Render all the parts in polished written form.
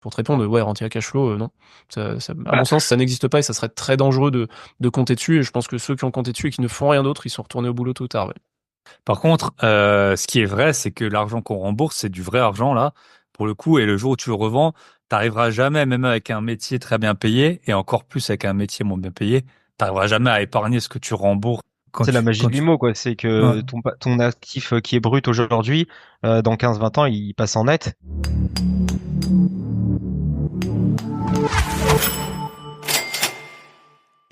pour te répondre, ouais, rentier à cash flow, non. À mon sens, ça n'existe pas et ça serait très dangereux de compter dessus. Et je pense que ceux qui ont compté dessus et qui ne font rien d'autre, ils sont retournés au boulot tôt ou tard. Ouais. Par contre, ce qui est vrai, c'est que l'argent qu'on rembourse, c'est du vrai argent là, pour le coup. Et le jour où tu le revends, t'arriveras jamais, même avec un métier très bien payé, et encore plus avec un métier moins bien payé, t'arriveras jamais à épargner ce que tu rembourses C'est la magie quand de tu. l'IMO, quoi. C'est Ouais. que ton actif qui est brut aujourd'hui, dans 15-20 ans, il passe en net.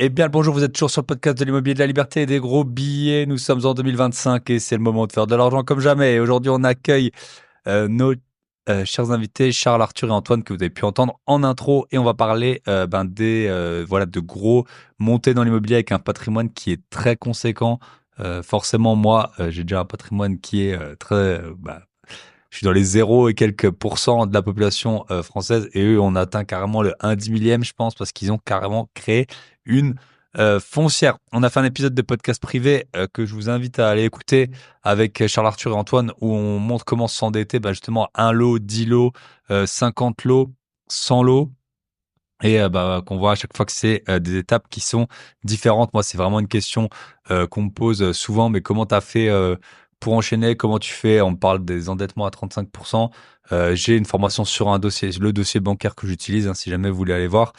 Eh bien, le bonjour, vous êtes toujours sur le podcast de l'immobilier de la liberté et des gros billets. Nous sommes en 2025 et c'est le moment de faire de l'argent comme jamais. Et aujourd'hui, on accueille nos chers invités, Charles, Arthur et Antoine, que vous avez pu entendre en intro. Et on va parler voilà, de gros montées dans l'immobilier avec un patrimoine qui est très conséquent. Forcément, moi, j'ai déjà un patrimoine qui est je suis dans les 0 et quelques pourcents de la population française et eux, on atteint carrément le 1/10 millième, je pense, parce qu'ils ont carrément créé une foncière. On a fait un épisode de podcast privé que je vous invite à aller écouter avec Charles Arthur et Antoine où on montre comment s'endetter, justement, un lot, 10 lots, 50 lots, 100 lots. Et qu'on voit à chaque fois que c'est des étapes qui sont différentes. Moi, c'est vraiment une question qu'on me pose souvent, mais comment tu as fait pour enchaîner? Comment tu fais? On me parle des endettements à 35%. J'ai une formation sur un dossier, le dossier bancaire que j'utilise, hein, si jamais vous voulez aller voir.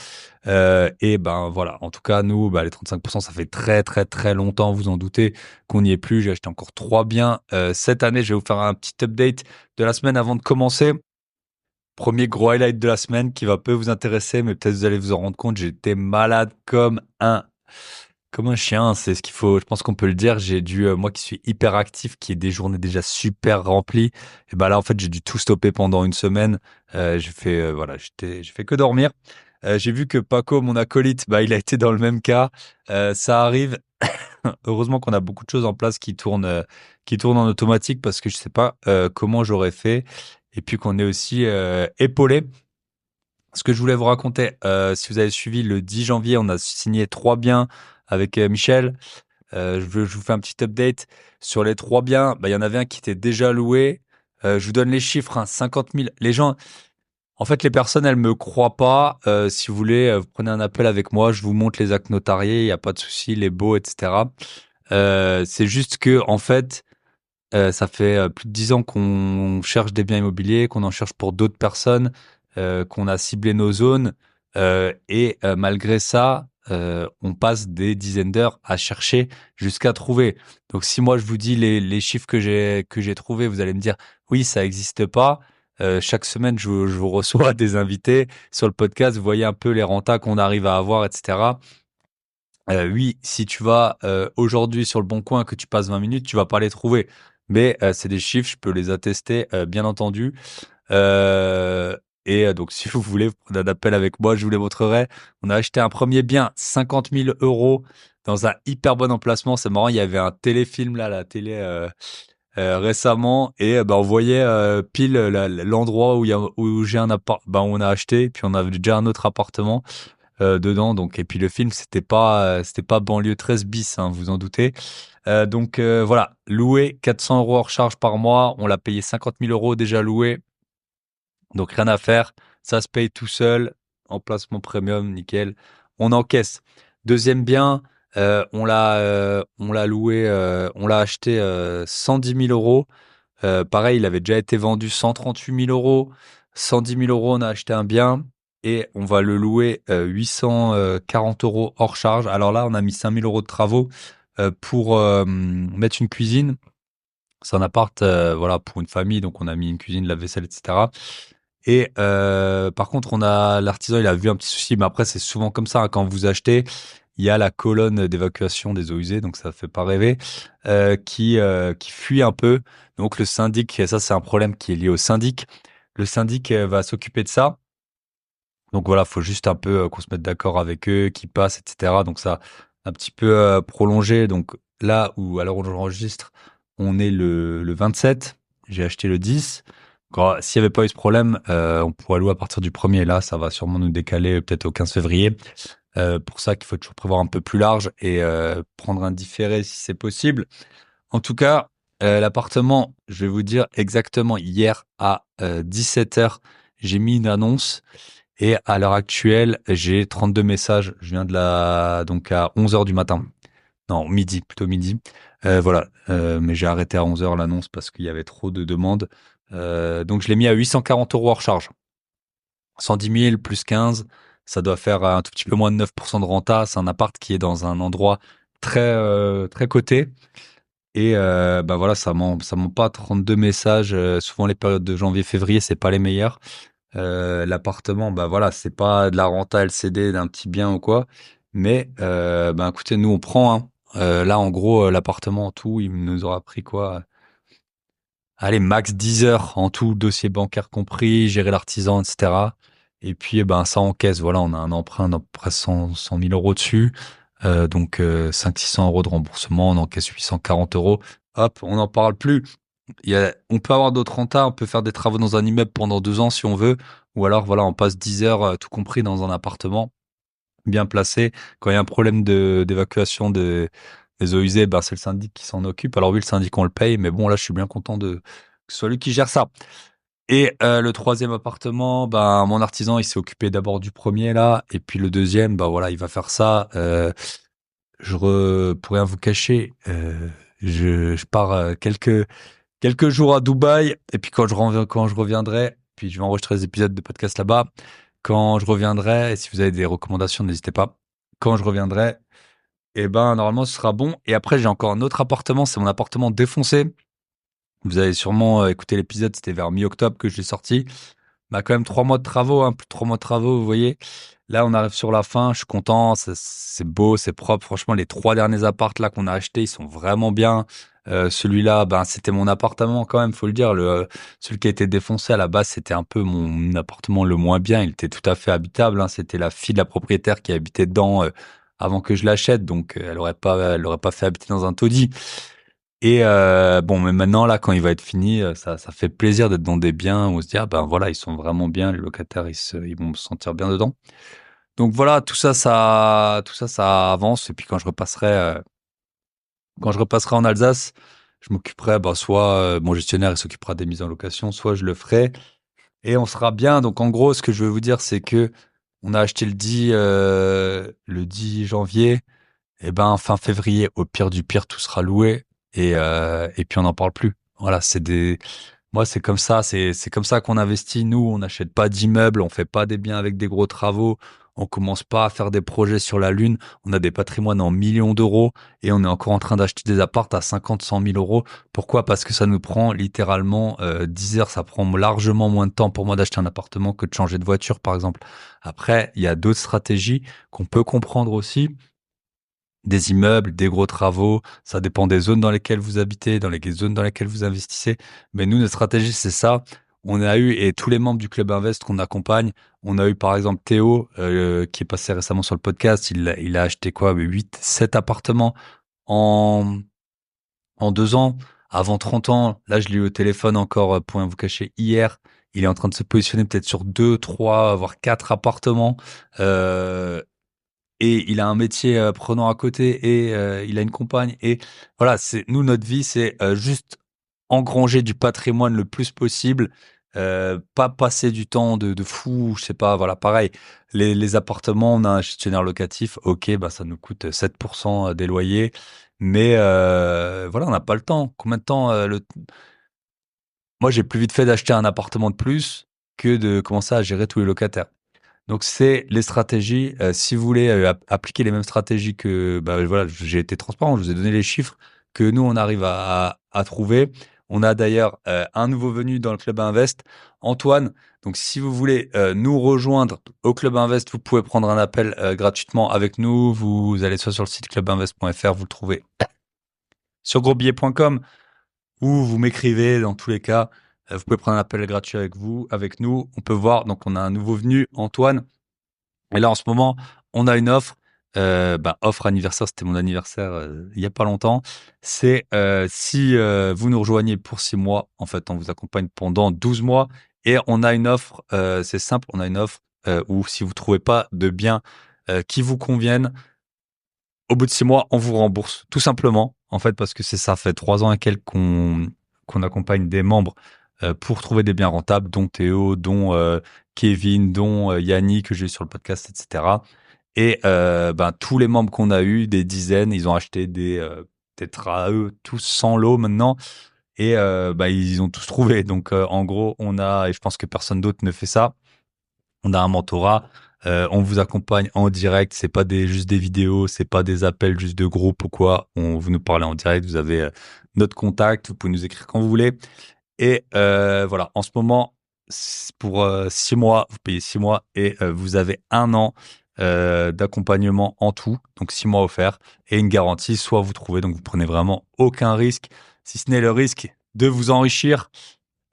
Et ben voilà, en tout cas, nous, les 35%, ça fait très très très longtemps, vous en doutez, qu'on n'y est plus. J'ai acheté encore 3 biens. Cette année, je vais vous faire un petit update de la semaine avant de commencer. Premier gros highlight de la semaine qui va peu vous intéresser, mais peut-être vous allez vous en rendre compte. J'étais malade comme un chien. C'est ce qu'il faut. Je pense qu'on peut le dire. J'ai dû, moi qui suis hyper actif, qui ai des journées déjà super remplies. Et ben là, en fait, j'ai dû tout stopper pendant une semaine. J'ai fait que dormir. J'ai vu que Paco, mon acolyte, il a été dans le même cas. Ça arrive. Heureusement qu'on a beaucoup de choses en place qui tournent en automatique parce que je sais pas comment j'aurais fait. Et puis qu'on est aussi épaulé. Ce que je voulais vous raconter, si vous avez suivi le 10 janvier, on a signé 3 biens avec Michel. Je vous fais un petit update sur les 3 biens. Il y en avait un qui était déjà loué. Je vous donne les chiffres, hein, 50 000. Les gens, en fait, les personnes, elles me croient pas. Si vous voulez, vous prenez un appel avec moi, je vous montre les actes notariés, il n'y a pas de souci, les baux, etc. C'est juste que, en fait, ça fait plus de 10 ans qu'on cherche des biens immobiliers, qu'on en cherche pour d'autres personnes, qu'on a ciblé nos zones, malgré ça, on passe des dizaines d'heures à chercher jusqu'à trouver. Donc si moi je vous dis les chiffres que j'ai trouvés, vous allez me dire oui, ça n'existe pas. Chaque semaine, je vous reçois des invités sur le podcast. Vous voyez un peu les rentas qu'on arrive à avoir, etc. Oui, si tu vas aujourd'hui sur le Bon Coin, que tu passes 20 minutes, tu vas pas les trouver. Mais c'est des chiffres, je peux les attester, bien entendu. Euh, donc, si vous voulez prendre un appel avec moi, je vous les montrerai. On a acheté un premier bien, 50 000 euros, dans un hyper bon emplacement. C'est marrant, il y avait un téléfilm là, la télé récemment, et on voyait pile l'endroit où j'ai un appart, où on a acheté, puis on avait déjà un autre appartement dedans. Donc, et puis le film, c'était pas banlieue 13 bis, hein, vous en doutez. Voilà, loué 400 euros hors charge par mois. On l'a payé 50 000 euros déjà loué. Donc rien à faire. Ça se paye tout seul. Emplacement premium, nickel. On encaisse. Deuxième bien, on l'a loué, on l'a acheté 110 000 euros. Pareil, il avait déjà été vendu 138 000 euros. 110 000 euros, on a acheté un bien et on va le louer 840 euros hors charge. Alors là, on a mis 5 000 euros de travaux pour mettre une cuisine. C'est un appart voilà, pour une famille, donc on a mis une cuisine, la vaisselle, etc. Et par contre, l'artisan, il a vu un petit souci, mais après, c'est souvent comme ça, hein, quand vous achetez, il y a la colonne d'évacuation des eaux usées, donc ça fait pas rêver, qui fuit un peu. Donc le syndic, et ça c'est un problème qui est lié au syndic. Le syndic va s'occuper de ça. Donc voilà, faut juste un peu qu'on se mette d'accord avec eux, qu'ils passent, etc. Donc ça a un petit peu prolongé. Donc là où, alors on enregistre, on est le 27. J'ai acheté le 10. S'il n'y avait pas eu ce problème, on pourrait louer à partir du 1er. Là, ça va sûrement nous décaler peut-être au 15 février. Pour ça qu'il faut toujours prévoir un peu plus large et prendre un différé si c'est possible. En tout cas, l'appartement, je vais vous dire exactement hier à 17h, j'ai mis une annonce et à l'heure actuelle, j'ai 32 messages. Je viens donc à 11h du matin. Non, midi, plutôt midi. Voilà. Mais j'ai arrêté à 11h l'annonce parce qu'il y avait trop de demandes. Donc je l'ai mis à 840 € hors charge. 110 000 plus 15, ça doit faire un tout petit peu moins de 9% de renta. C'est un appart qui est dans un endroit très coté. Et bah voilà, ça ment pas 32 messages. Souvent les périodes de janvier-février, c'est pas les meilleures. L'appartement, bah voilà, c'est pas de la renta LCD d'un petit bien ou quoi. Mais bah écoutez, nous on prend. Hein. Là, en gros, l'appartement en tout, il nous aura pris quoi? Allez, max 10 heures en tout, dossier bancaire compris, gérer l'artisan, etc. Et puis, ben, ça encaisse. Voilà, on a un emprunt d'à peu près 100 000 € dessus. Donc, 500-600 € de remboursement, on encaisse 840 €. Hop, on n'en parle plus. On peut avoir d'autres rentas, on peut faire des travaux dans un immeuble pendant 2 ans si on veut. Ou alors, voilà, on passe 10 heures, tout compris, dans un appartement bien placé. Quand il y a un problème d'évacuation des eaux usées, ben, c'est le syndic qui s'en occupe. Alors oui, le syndic, on le paye, mais bon, là, je suis bien content que ce soit lui qui gère ça. Et le troisième appartement, ben, mon artisan, il s'est occupé d'abord du premier, là, et puis le deuxième, ben voilà, il va faire ça. Pour rien vous cacher, je pars quelques jours à Dubaï, et puis quand je reviendrai, puis je vais enregistrer des épisodes de podcast là-bas. Quand je reviendrai, et si vous avez des recommandations, n'hésitez pas. Quand je reviendrai, eh ben, normalement, ce sera bon. Et après, j'ai encore un autre appartement. C'est mon appartement défoncé. Vous avez sûrement écouté l'épisode. C'était vers mi-octobre que je l'ai sorti. Bah, quand même 3 mois de travaux, hein, plus de 3 mois de travaux, vous voyez. Là, on arrive sur la fin. Je suis content. C'est beau, c'est propre. Franchement, les 3 derniers apparts là qu'on a achetés, ils sont vraiment bien. Celui-là, ben, c'était mon appartement quand même, faut le dire. Celui qui a été défoncé à la base, c'était un peu mon appartement le moins bien. Il était tout à fait habitable. Hein. C'était la fille de la propriétaire qui habitait dedans avant que je l'achète, donc elle aurait pas fait habiter dans un taudis. Et bon, mais maintenant là, quand il va être fini, ça fait plaisir d'être dans des biens où on se dit ah ben voilà, ils sont vraiment bien, les locataires, ils vont se sentir bien dedans. Donc voilà, ça avance. Et puis quand je repasserai en Alsace, je m'occuperai, bah, soit mon gestionnaire il s'occupera des mises en location, soit je le ferai et on sera bien. Donc en gros, ce que je veux vous dire, c'est que on a acheté le 10 janvier. Et ben fin février, au pire du pire, tout sera loué et puis on n'en parle plus. Voilà, moi c'est comme ça, c'est comme ça qu'on investit. Nous, on n'achète pas d'immeubles, on fait pas des biens avec des gros travaux, on commence pas à faire des projets sur la lune. On a des patrimoines en millions d'euros et on est encore en train d'acheter des apparts à 50-100 000 euros. Pourquoi? Parce que ça nous prend littéralement 10 heures. Ça prend largement moins de temps pour moi d'acheter un appartement que de changer de voiture, par exemple. Après, il y a d'autres stratégies qu'on peut comprendre aussi. Des immeubles, des gros travaux, ça dépend des zones dans lesquelles vous habitez, dans les zones dans lesquelles vous investissez. Mais nous, notre stratégie, c'est ça. On a eu, et tous les membres du Club Invest qu'on accompagne, on a eu par exemple Théo, qui est passé récemment sur le podcast, il a acheté quoi, 8, 7 appartements en, en 2 ans, avant 30 ans. Là, je l'ai eu au téléphone encore, pour rien vous cacher, hier. Il est en train de se positionner peut-être sur 2, 3, voire 4 appartements. Et il a un métier prenant à côté et il a une compagne et voilà, c'est nous notre vie c'est juste engranger du patrimoine le plus possible, pas passer du temps de fou, je sais pas, voilà, pareil. Les appartements, on a un gestionnaire locatif, OK, bah ça nous coûte 7% des loyers, mais voilà, on n'a pas le temps. Combien de temps moi j'ai plus vite fait d'acheter un appartement de plus que de commencer à gérer tous les locataires. Donc c'est les stratégies. Si vous voulez appliquer les mêmes stratégies que, bah voilà, j'ai été transparent, je vous ai donné les chiffres que nous on arrive à trouver. On a d'ailleurs un nouveau venu dans le Club Invest, Antoine. Donc si vous voulez nous rejoindre au Club Invest, vous pouvez prendre un appel gratuitement avec nous. Vous allez soit sur le site clubinvest.fr, vous le trouvez sur grosbillet.com ou vous m'écrivez dans tous les cas. Vous pouvez prendre un appel gratuit avec nous. On peut voir. Donc on a un nouveau venu, Antoine. Et là, en ce moment, on a une offre. Offre anniversaire, c'était mon anniversaire il y a pas longtemps. C'est si vous nous rejoignez pour 6 mois, en fait, on vous accompagne pendant 12 mois. Et on a une offre, c'est simple, on a une offre où si vous trouvez pas de biens qui vous conviennent, au bout de 6 mois, on vous rembourse, tout simplement. En fait, parce que c'est ça fait 3 ans et quelques qu'on accompagne des membres pour trouver des biens rentables, dont Théo, dont Kevin, dont Yannick que j'ai eu sur le podcast, etc. Et tous les membres qu'on a eu, des dizaines, ils ont acheté des peut-être à eux tous 100 lots maintenant. Et ils ont tous trouvé. Donc en gros, on a, et je pense que personne d'autre ne fait ça, on a un mentorat. On vous accompagne en direct. C'est pas juste des vidéos, c'est pas des appels juste de groupe ou quoi. Vous nous parlez en direct. Vous avez notre contact. Vous pouvez nous écrire quand vous voulez. Et voilà. En ce moment, pour 6 mois, vous payez 6 mois et vous avez 1 an d'accompagnement en tout. Donc 6 mois offerts et une garantie. Soit vous trouvez, donc vous prenez vraiment aucun risque, si ce n'est le risque de vous enrichir.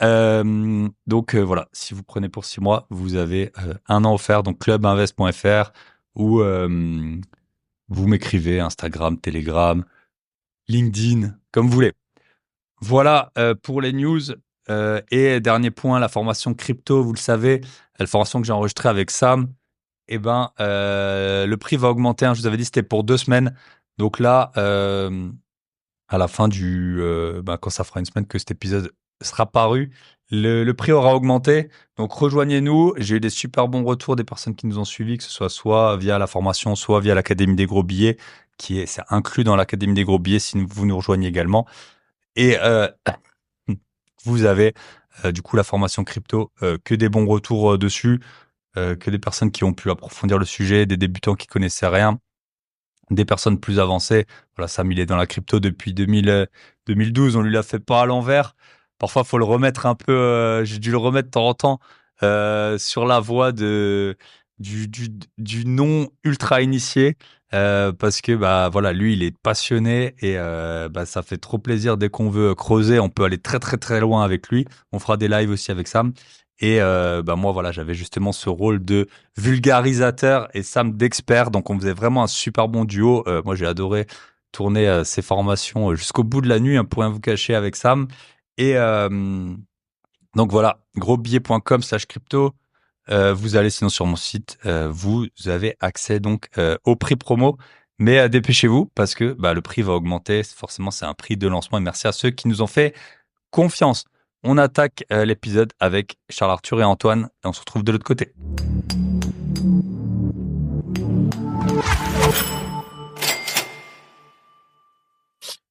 Voilà, si vous prenez pour 6 mois, vous avez 1 an offert, donc clubinvest.fr ou vous m'écrivez Instagram, Telegram, LinkedIn, comme vous voulez. Voilà pour les news. Et dernier point, la formation crypto, vous le savez, la formation que j'ai enregistrée avec Sam, le prix va augmenter. Je vous avais dit c'était pour 2 semaines. Donc là, à la fin quand ça fera une semaine que cet épisode sera paru, le prix aura augmenté. Donc rejoignez-nous. J'ai eu des super bons retours des personnes qui nous ont suivis, que ce soit via la formation, soit via l'Académie des gros billets, c'est inclus dans l'Académie des gros billets si vous nous rejoignez également. Et vous avez du coup la formation crypto, que des bons retours dessus, que des personnes qui ont pu approfondir le sujet, des débutants qui connaissaient rien, des personnes plus avancées. Voilà, Sam, il est dans la crypto depuis 2012. On lui l'a fait pas à l'envers. Parfois, faut le remettre un peu. J'ai dû le remettre de temps en temps sur la voie du non ultra initié, parce que voilà, lui, il est passionné et ça fait trop plaisir dès qu'on veut creuser. On peut aller très très très loin avec lui. On fera des lives aussi avec Sam. Et moi, voilà, j'avais justement ce rôle de vulgarisateur et Sam d'expert. Donc, on faisait vraiment un super bon duo. Moi, j'ai adoré tourner ces formations jusqu'au bout de la nuit, pour rien vous cacher, avec Sam. Et donc, voilà, grosbillet.com/crypto. Vous allez sinon sur mon site. Vous avez accès donc au prix promo. Mais dépêchez-vous parce que le prix va augmenter. Forcément, c'est un prix de lancement. Et merci à ceux qui nous ont fait confiance. On attaque l'épisode avec Charles Arthur et Antoine et on se retrouve de l'autre côté.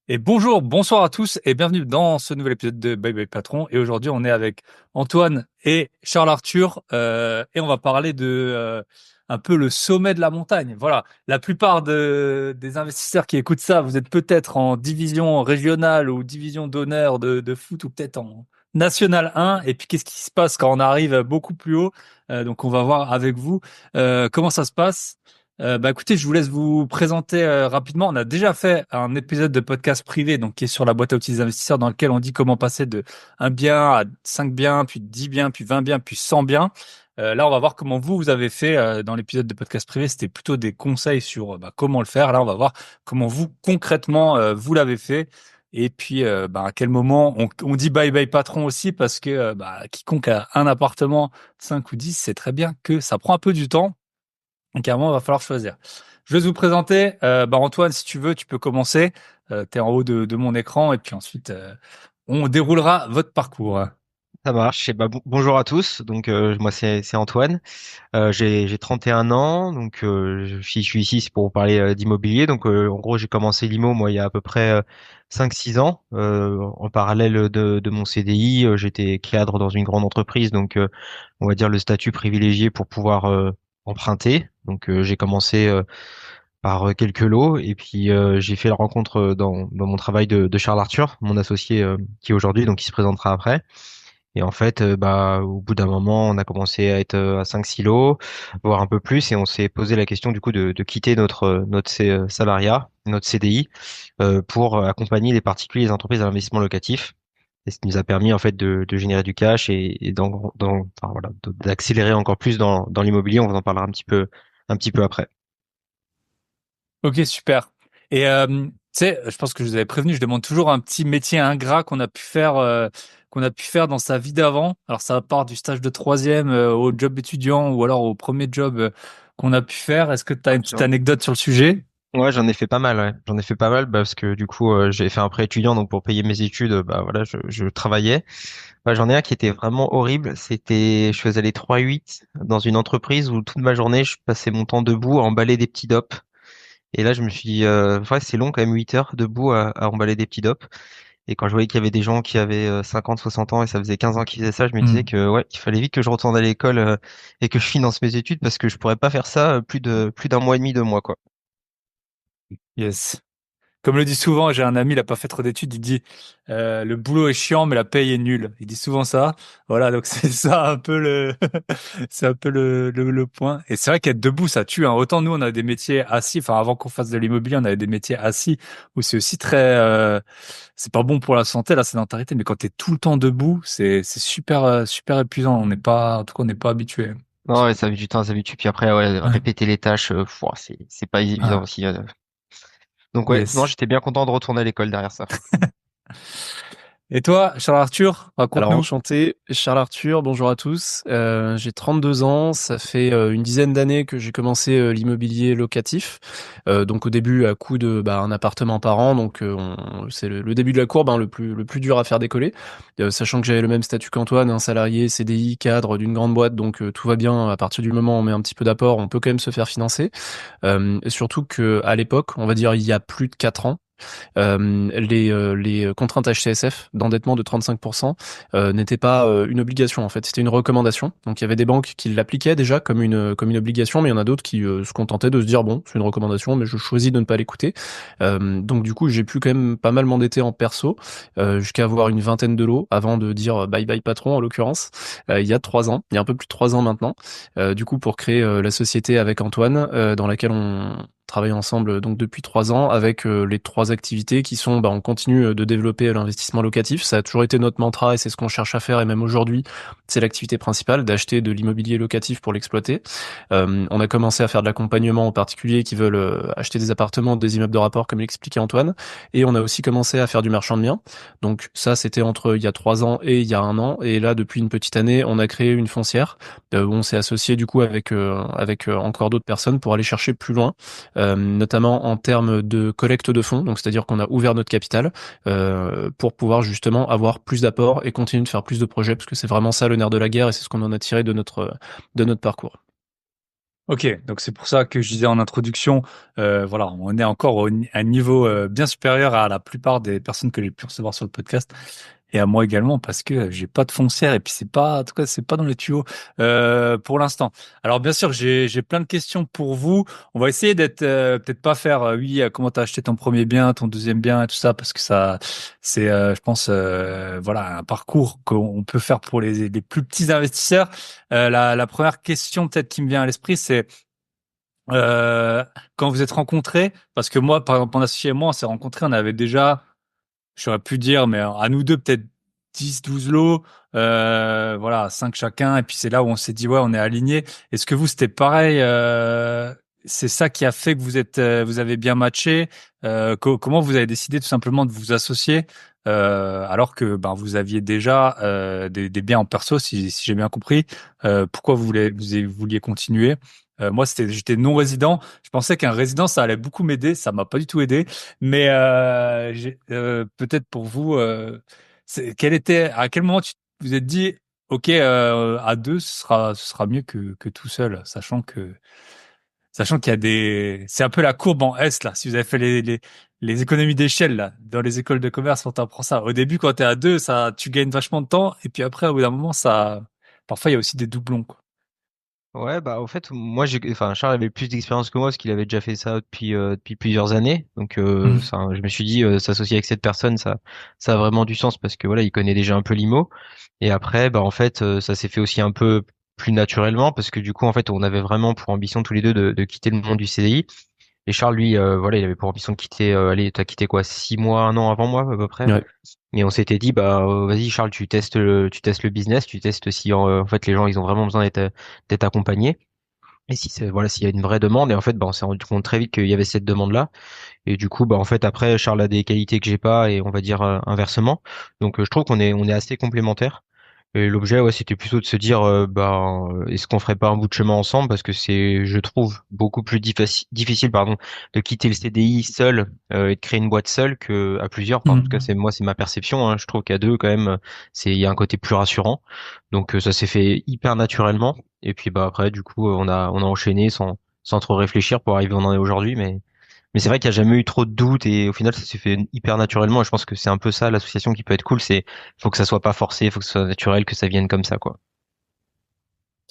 Et bonsoir à tous et bienvenue dans ce nouvel épisode de Bye Bye Patron. Et aujourd'hui, on est avec Antoine et Charles Arthur et on va parler de un peu le sommet de la montagne. Voilà, la plupart des investisseurs qui écoutent ça, vous êtes peut-être en division régionale ou division d'honneur de foot ou peut-être en National 1. Et puis, qu'est-ce qui se passe quand on arrive beaucoup plus haut? Donc, on va voir avec vous comment ça se passe. Écoutez, je vous laisse vous présenter rapidement. On a déjà fait un épisode de podcast privé, donc qui est sur la boîte à outils des investisseurs, dans lequel on dit comment passer de 1 bien à 5 biens, puis 10 biens, puis 20 biens, puis 100 biens. Là, on va voir comment vous avez fait dans l'épisode de podcast privé. C'était plutôt des conseils sur comment le faire. Là, on va voir comment vous, concrètement, vous l'avez fait. Et puis, à quel moment on dit bye bye patron aussi, parce que quiconque a un appartement, 5 ou 10, c'est très bien que ça prend un peu du temps. Donc, à un moment, il va falloir choisir. Je vais vous présenter. Antoine, si tu veux, tu peux commencer. Tu es en haut de mon écran et puis ensuite, on déroulera votre parcours. Ça marche. Bonjour à tous. Donc moi c'est Antoine. J'ai 31 ans. Donc si je suis ici, c'est pour vous parler d'immobilier. Donc en gros, j'ai commencé l'IMO moi il y a à peu près 5-6 ans. En parallèle de mon CDI, j'étais cadre dans une grande entreprise. Donc on va dire le statut privilégié pour pouvoir emprunter. Donc j'ai commencé par quelques lots et puis j'ai fait la rencontre dans mon travail de Charles Arthur, mon associé qui est aujourd'hui, donc qui se présentera après. Et en fait, au bout d'un moment, on a commencé à être à 5 lots, voire un peu plus, et on s'est posé la question du coup de quitter notre salariat, notre CDI, pour accompagner les particuliers et les entreprises à l'investissement locatif. Et ce qui nous a permis en fait de générer du cash et d'accélérer encore plus dans l'immobilier. On vous en parlera un petit peu après. Ok, super. Et tu sais, je pense que je vous avais prévenu, je demande toujours un petit métier ingrat qu'on a pu faire dans sa vie d'avant. Alors ça part du stage de troisième au job étudiant ou alors au premier job qu'on a pu faire. Est-ce que tu as une petite anecdote sur le sujet? Ouais, j'en ai fait pas mal, ouais. J'en ai fait pas mal parce que du coup, j'ai fait un prêt étudiant, donc pour payer mes études, bah voilà, je travaillais. Bah, j'en ai un qui était vraiment horrible. Je faisais les 3-8 dans une entreprise où toute ma journée, je passais mon temps debout à emballer des petits dopes. Et là, je me suis dit, ouais, c'est long quand même, 8 heures debout à emballer des petits dopes. Et quand je voyais qu'il y avait des gens qui avaient 50, 60 ans et ça faisait 15 ans qu'ils faisaient ça, je me disais Hmm. que ouais, il fallait vite que je retourne à l'école et que je finance mes études parce que je pourrais pas faire ça plus d'un mois et demi, 2 mois, quoi. Yes. Comme le dit souvent, j'ai un ami, il a pas fait trop d'études, il dit le boulot est chiant, mais la paye est nulle. Il dit souvent ça. Voilà, donc c'est ça un peu c'est un peu le point. Et c'est vrai qu'être debout, ça tue, hein. Autant nous, on a des métiers assis. Enfin, avant qu'on fasse de l'immobilier, on avait des métiers assis où c'est aussi très, c'est pas bon pour la santé, la sédentarité. Mais quand t'es tout le temps debout, c'est super, super épuisant. On n'est pas, en tout cas, on n'est pas habitué. Non, ouais, ça met du temps, ça s'habitue. Puis après, ouais, Ouais. répéter les tâches, c'est pas évident Ah, aussi. Donc ouais, non, yes. j'étais bien content de retourner à l'école derrière ça. Et toi, Charles Arthur, Alors raconte-nous. enchanté, Charles Arthur, bonjour à tous. J'ai 32 ans, ça fait une dizaine d'années que j'ai commencé l'immobilier locatif. Donc au début à coût de un appartement par an, donc c'est le début de la courbe, hein, le plus dur à faire décoller. Sachant que j'avais le même statut qu'Antoine, un salarié CDI cadre d'une grande boîte, donc tout va bien. À partir du moment où on met un petit peu d'apport, on peut quand même se faire financer. Et surtout que à l'époque, on va dire il y a plus de 4 ans, les contraintes HCSF d'endettement de 35% n'étaient pas une obligation en fait, c'était une recommandation. Donc il y avait des banques qui l'appliquaient déjà comme une obligation, mais il y en a d'autres qui se contentaient de se dire bon, c'est une recommandation, mais je choisis de ne pas l'écouter. Donc du coup, j'ai pu quand même pas mal m'endetter en perso, jusqu'à avoir une vingtaine de lots avant de dire bye bye patron en l'occurrence, il y a 3 ans, il y a un peu plus de 3 ans maintenant, du coup pour créer la société avec Antoine, dans laquelle on travaille ensemble donc depuis 3 ans avec les trois activités qui sont, on continue de développer l'investissement locatif. Ça a toujours été notre mantra et c'est ce qu'on cherche à faire. Et même aujourd'hui, c'est l'activité principale d'acheter de l'immobilier locatif pour l'exploiter. On a commencé à faire de l'accompagnement aux particuliers qui veulent acheter des appartements, des immeubles de rapport, comme l'expliquait Antoine. Et on a aussi commencé à faire du marchand de biens. Donc ça, c'était entre il y a 3 ans et il y a un an. Et là, depuis une petite année, on a créé une foncière où on s'est associé du coup avec encore d'autres personnes pour aller chercher plus loin, notamment en termes de collecte de fonds. Donc, c'est-à-dire qu'on a ouvert notre capital pour pouvoir justement avoir plus d'apports et continuer de faire plus de projets, parce que c'est vraiment ça le nerf de la guerre et c'est ce qu'on en a tiré de notre parcours. Ok, donc c'est pour ça que je disais en introduction, voilà, on est encore à un niveau bien supérieur à la plupart des personnes que j'ai pu recevoir sur le podcast et à moi également parce que j'ai pas de foncière et puis c'est pas, en tout cas, c'est pas dans les tuyaux pour l'instant. Alors bien sûr, j'ai plein de questions pour vous. On va essayer d'être peut-être pas faire oui, comment t'as acheté ton premier bien, ton deuxième bien et tout ça parce que ça, c'est, je pense, voilà, un parcours qu'on peut faire pour les plus petits investisseurs. La première question peut-être qui me vient à l'esprit, c'est quand vous êtes rencontrés, parce que moi, par exemple, mon associé et moi, on s'est rencontrés, on avait déjà, j'aurais pu dire, mais à nous deux, peut-être 10, 12 lots, voilà, 5 chacun, et puis c'est là où on s'est dit, ouais, on est alignés. Est-ce que vous, c'était pareil, c'est ça qui a fait que vous avez bien matché, comment vous avez décidé tout simplement de vous associer, alors que, vous aviez déjà, des biens en perso, si j'ai bien compris, pourquoi vous vouliez continuer? Moi, j'étais non résident. Je pensais qu'un résident, ça allait beaucoup m'aider. Ça m'a pas du tout aidé. Mais peut-être pour vous, à quel moment tu vous êtes dit, ok, à deux, ce sera mieux que tout seul, sachant qu'il y a c'est un peu la courbe en S là. Si vous avez fait les économies d'échelle là, dans les écoles de commerce, on t'apprend ça. Au début, quand t'es à deux, ça, tu gagnes vachement de temps, et puis après, au bout d'un moment, parfois, il y a aussi des doublons, quoi. Ouais, bah au fait, moi, enfin, Charles avait plus d'expérience que moi parce qu'il avait déjà fait ça depuis plusieurs années. Donc, Mhm. je me suis dit, s'associer avec cette personne, ça a vraiment du sens parce que voilà, il connaît déjà un peu l'IMO. Et après, bah en fait, ça s'est fait aussi un peu plus naturellement parce que du coup, en fait, on avait vraiment pour ambition tous les deux de quitter le monde du CDI. Et Charles, lui, voilà, il avait pour ambition de quitter. Allez, t'as quitté quoi, 6 mois, un an avant moi à peu près. Ouais. Et on s'était dit, bah vas-y Charles, tu testes le business, tu testes si en fait les gens ils ont vraiment besoin d'être accompagnés. Et si c'est voilà, s'il y a une vraie demande. Et en fait, bah, on s'est rendu compte très vite qu'il y avait cette demande-là. Et du coup, bah en fait après Charles a des qualités que j'ai pas et on va dire inversement. Donc je trouve qu'on est assez complémentaires. Et l'objet, ouais, c'était plutôt de se dire, est-ce qu'on ferait pas un bout de chemin ensemble? Parce que c'est, je trouve, beaucoup plus difficile, pardon, de quitter le CDI seul et de créer une boîte seule que à plusieurs. Enfin, en tout cas, Mhm. c'est ma perception. Hein. Je trouve qu'à deux, quand même, il y a un côté plus rassurant. Donc, ça s'est fait hyper naturellement. Et puis, bah après, du coup, on a enchaîné sans trop réfléchir pour arriver où on en est aujourd'hui. Mais c'est vrai qu'il n'y a jamais eu trop de doutes et au final, ça s'est fait hyper naturellement. Et je pense que c'est un peu ça, l'association qui peut être cool, c'est faut que ça soit pas forcé, faut que ce soit naturel, que ça vienne comme ça, quoi.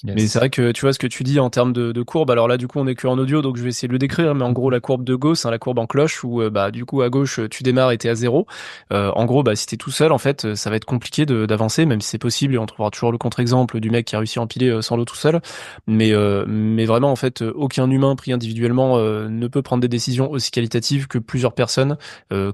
Mais c'est Yes. vrai que tu vois ce que tu dis en termes de courbe. Alors là, du coup, on est que en audio, donc je vais essayer de le décrire. Mais en gros, la courbe de Gauss, hein, la courbe en cloche, où bah du coup à gauche tu démarres et t'es à zéro. En gros, bah si t'es tout seul, en fait, ça va être compliqué d'avancer, même si c'est possible. Et on trouvera toujours le contre-exemple du mec qui a réussi à empiler sans l'eau tout seul. Mais vraiment, en fait, aucun humain pris individuellement ne peut prendre des décisions aussi qualitatives que plusieurs personnes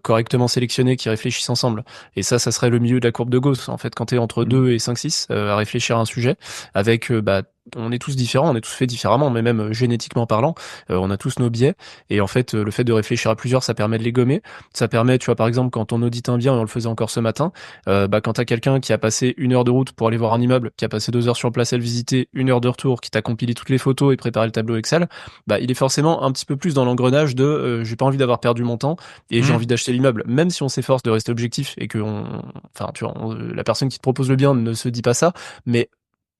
correctement sélectionnées qui réfléchissent ensemble. Et ça serait le milieu de la courbe de Gauss. En fait, quand t'es entre Mhm. 2 et 5, 6 à réfléchir à un sujet, avec bah on est tous différents, on est tous faits différemment, mais même génétiquement parlant, on a tous nos biais. Et en fait, le fait de réfléchir à plusieurs, ça permet de les gommer. Ça permet, tu vois, par exemple, quand on audite un bien, et on le faisait encore ce matin, bah, quand t'as quelqu'un qui a passé 1 heure de route pour aller voir un immeuble, qui a passé 2 heures sur place à le visiter, 1 heure de retour, qui t'a compilé toutes les photos et préparé le tableau Excel, bah, il est forcément un petit peu plus dans l'engrenage de j'ai pas envie d'avoir perdu mon temps et j'ai Mhm. envie d'acheter l'immeuble, même si on s'efforce de rester objectif et que enfin, tu vois, la personne qui te propose le bien ne se dit pas ça, mais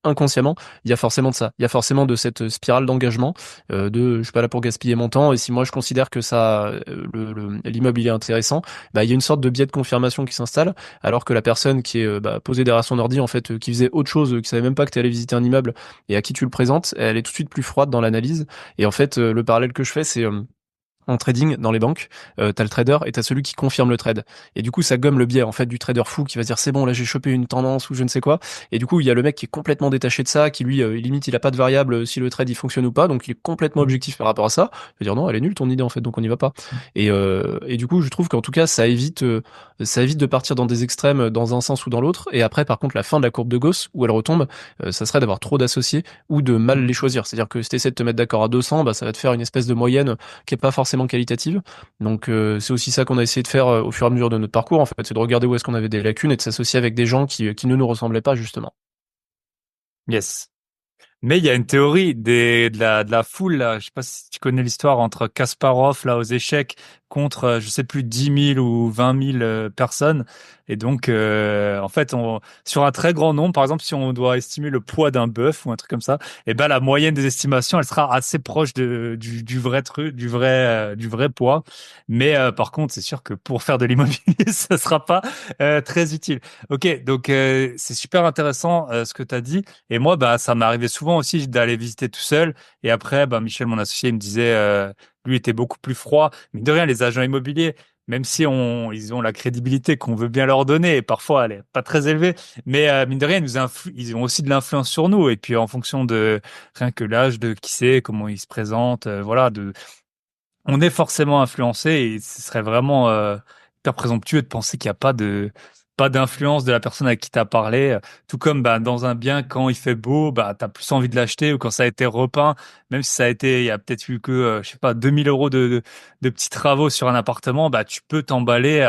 inconsciemment, il y a forcément de ça. Il y a forcément de cette spirale d'engagement, de je suis pas là pour gaspiller mon temps et si moi je considère que ça, l'immeuble il est intéressant, bah il y a une sorte de biais de confirmation qui s'installe, alors que la personne qui est bah, posée derrière son ordi en fait, qui faisait autre chose, qui savait même pas que tu allais visiter un immeuble et à qui tu le présentes, elle est tout de suite plus froide dans l'analyse. Et en fait, le parallèle que je fais, c'est en trading dans les banques, t'as le trader et t'as celui qui confirme le trade. Et du coup, ça gomme le biais en fait du trader fou qui va se dire c'est bon là j'ai chopé une tendance ou je ne sais quoi. Et du coup, il y a le mec qui est complètement détaché de ça, qui lui limite il a pas de variable si le trade il fonctionne ou pas, donc il est complètement objectif par rapport à ça. Il va dire non, elle est nulle ton idée en fait, donc on n'y va pas. Et du coup, je trouve qu'en tout cas ça évite de partir dans des extrêmes dans un sens ou dans l'autre. Et après, par contre, la fin de la courbe de Gauss où elle retombe, ça serait d'avoir trop d'associés ou de mal les choisir. C'est-à-dire que si t'essaies de te mettre d'accord à 200, bah ça va te faire une espèce de moyenne qui est pas forcément qualitative. Donc c'est aussi ça qu'on a essayé de faire au fur et à mesure de notre parcours, en fait, c'est de regarder où est-ce qu'on avait des lacunes et de s'associer avec des gens qui ne nous ressemblaient pas, justement. Yes. Mais il y a une théorie de la foule, là. Je sais pas si tu connais l'histoire entre Kasparov, là, aux échecs, contre, je sais plus, 10 000 ou 20 000 personnes. Et donc, en fait, sur un très grand nombre, par exemple, si on doit estimer le poids d'un bœuf ou un truc comme ça, et ben, la moyenne des estimations, elle sera assez proche du vrai truc, du vrai poids. Mais, par contre, c'est sûr que pour faire de l'immobilier, ça sera pas, très utile. Ok. Donc, c'est super intéressant, ce que tu as dit. Et moi, bah, ça m'arrivait souvent aussi d'aller visiter tout seul. Et après, bah, Michel, mon associé, il me disait, lui était beaucoup plus froid. Mais de rien, les agents immobiliers, même si ils ont la crédibilité qu'on veut bien leur donner, et parfois elle est pas très élevée, mais mine de rien, ils ont aussi de l'influence sur nous. Et puis en fonction de rien que l'âge de qui c'est, comment ils se présentent, voilà, on est forcément influencé et ce serait vraiment hyper présomptueux de penser qu'il n'y a pas d'influence de la personne à qui tu as parlé. Tout comme bah, dans un bien, quand il fait beau, bah, tu as plus envie de l'acheter ou quand ça a été repeint, même si ça a été, il y a peut-être eu que, je sais pas, 2 000 € de petits travaux sur un appartement, bah, tu peux t'emballer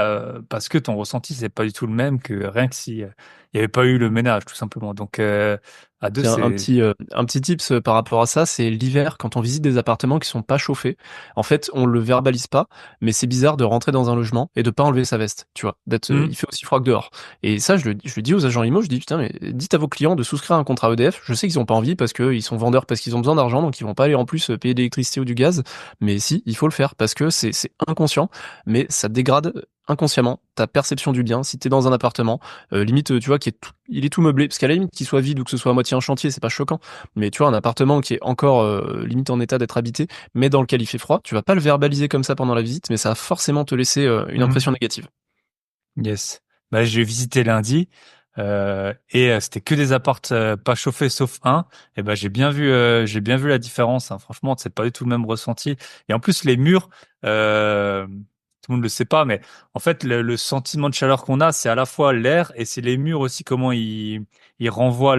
parce que ton ressenti, c'est pas du tout le même que rien que si il n'y avait pas eu le ménage, tout simplement. Donc, à deux, Tiens, c'est... un petit tips par rapport à ça, c'est l'hiver, quand on visite des appartements qui sont pas chauffés. En fait, on le verbalise pas, mais c'est bizarre de rentrer dans un logement et de pas enlever sa veste, tu vois, Hmm. il fait aussi froid que dehors. Et ça, je le dis aux agents IMO, je dis, putain, mais dites à vos clients de souscrire un contrat EDF. Je sais qu'ils ont pas envie parce qu'ils sont vendeurs, parce qu'ils ont besoin d'argent, donc ils vont pas aller en plus payer de l'électricité ou du gaz. Mais si, il faut le faire parce que c'est inconscient, mais ça dégrade inconsciemment ta perception du bien. Si t'es dans un appartement, limite, tu vois, il est tout meublé, parce qu'à la limite qu'il soit vide ou que ce soit à moitié un chantier, c'est pas choquant. Mais tu vois, un appartement qui est encore limite en état d'être habité, mais dans lequel il fait froid, tu vas pas le verbaliser comme ça pendant la visite, mais ça va forcément te laisser une Hmm. impression négative. Yes. Bah, j'ai visité lundi et c'était que des apparts pas chauffés sauf un. Et ben j'ai bien vu la différence. Hein. Franchement, c'est pas du tout le même ressenti. Et en plus, les murs, tout le monde le sait pas, mais en fait, le sentiment de chaleur qu'on a, c'est à la fois l'air et c'est les murs aussi comment ils renvoient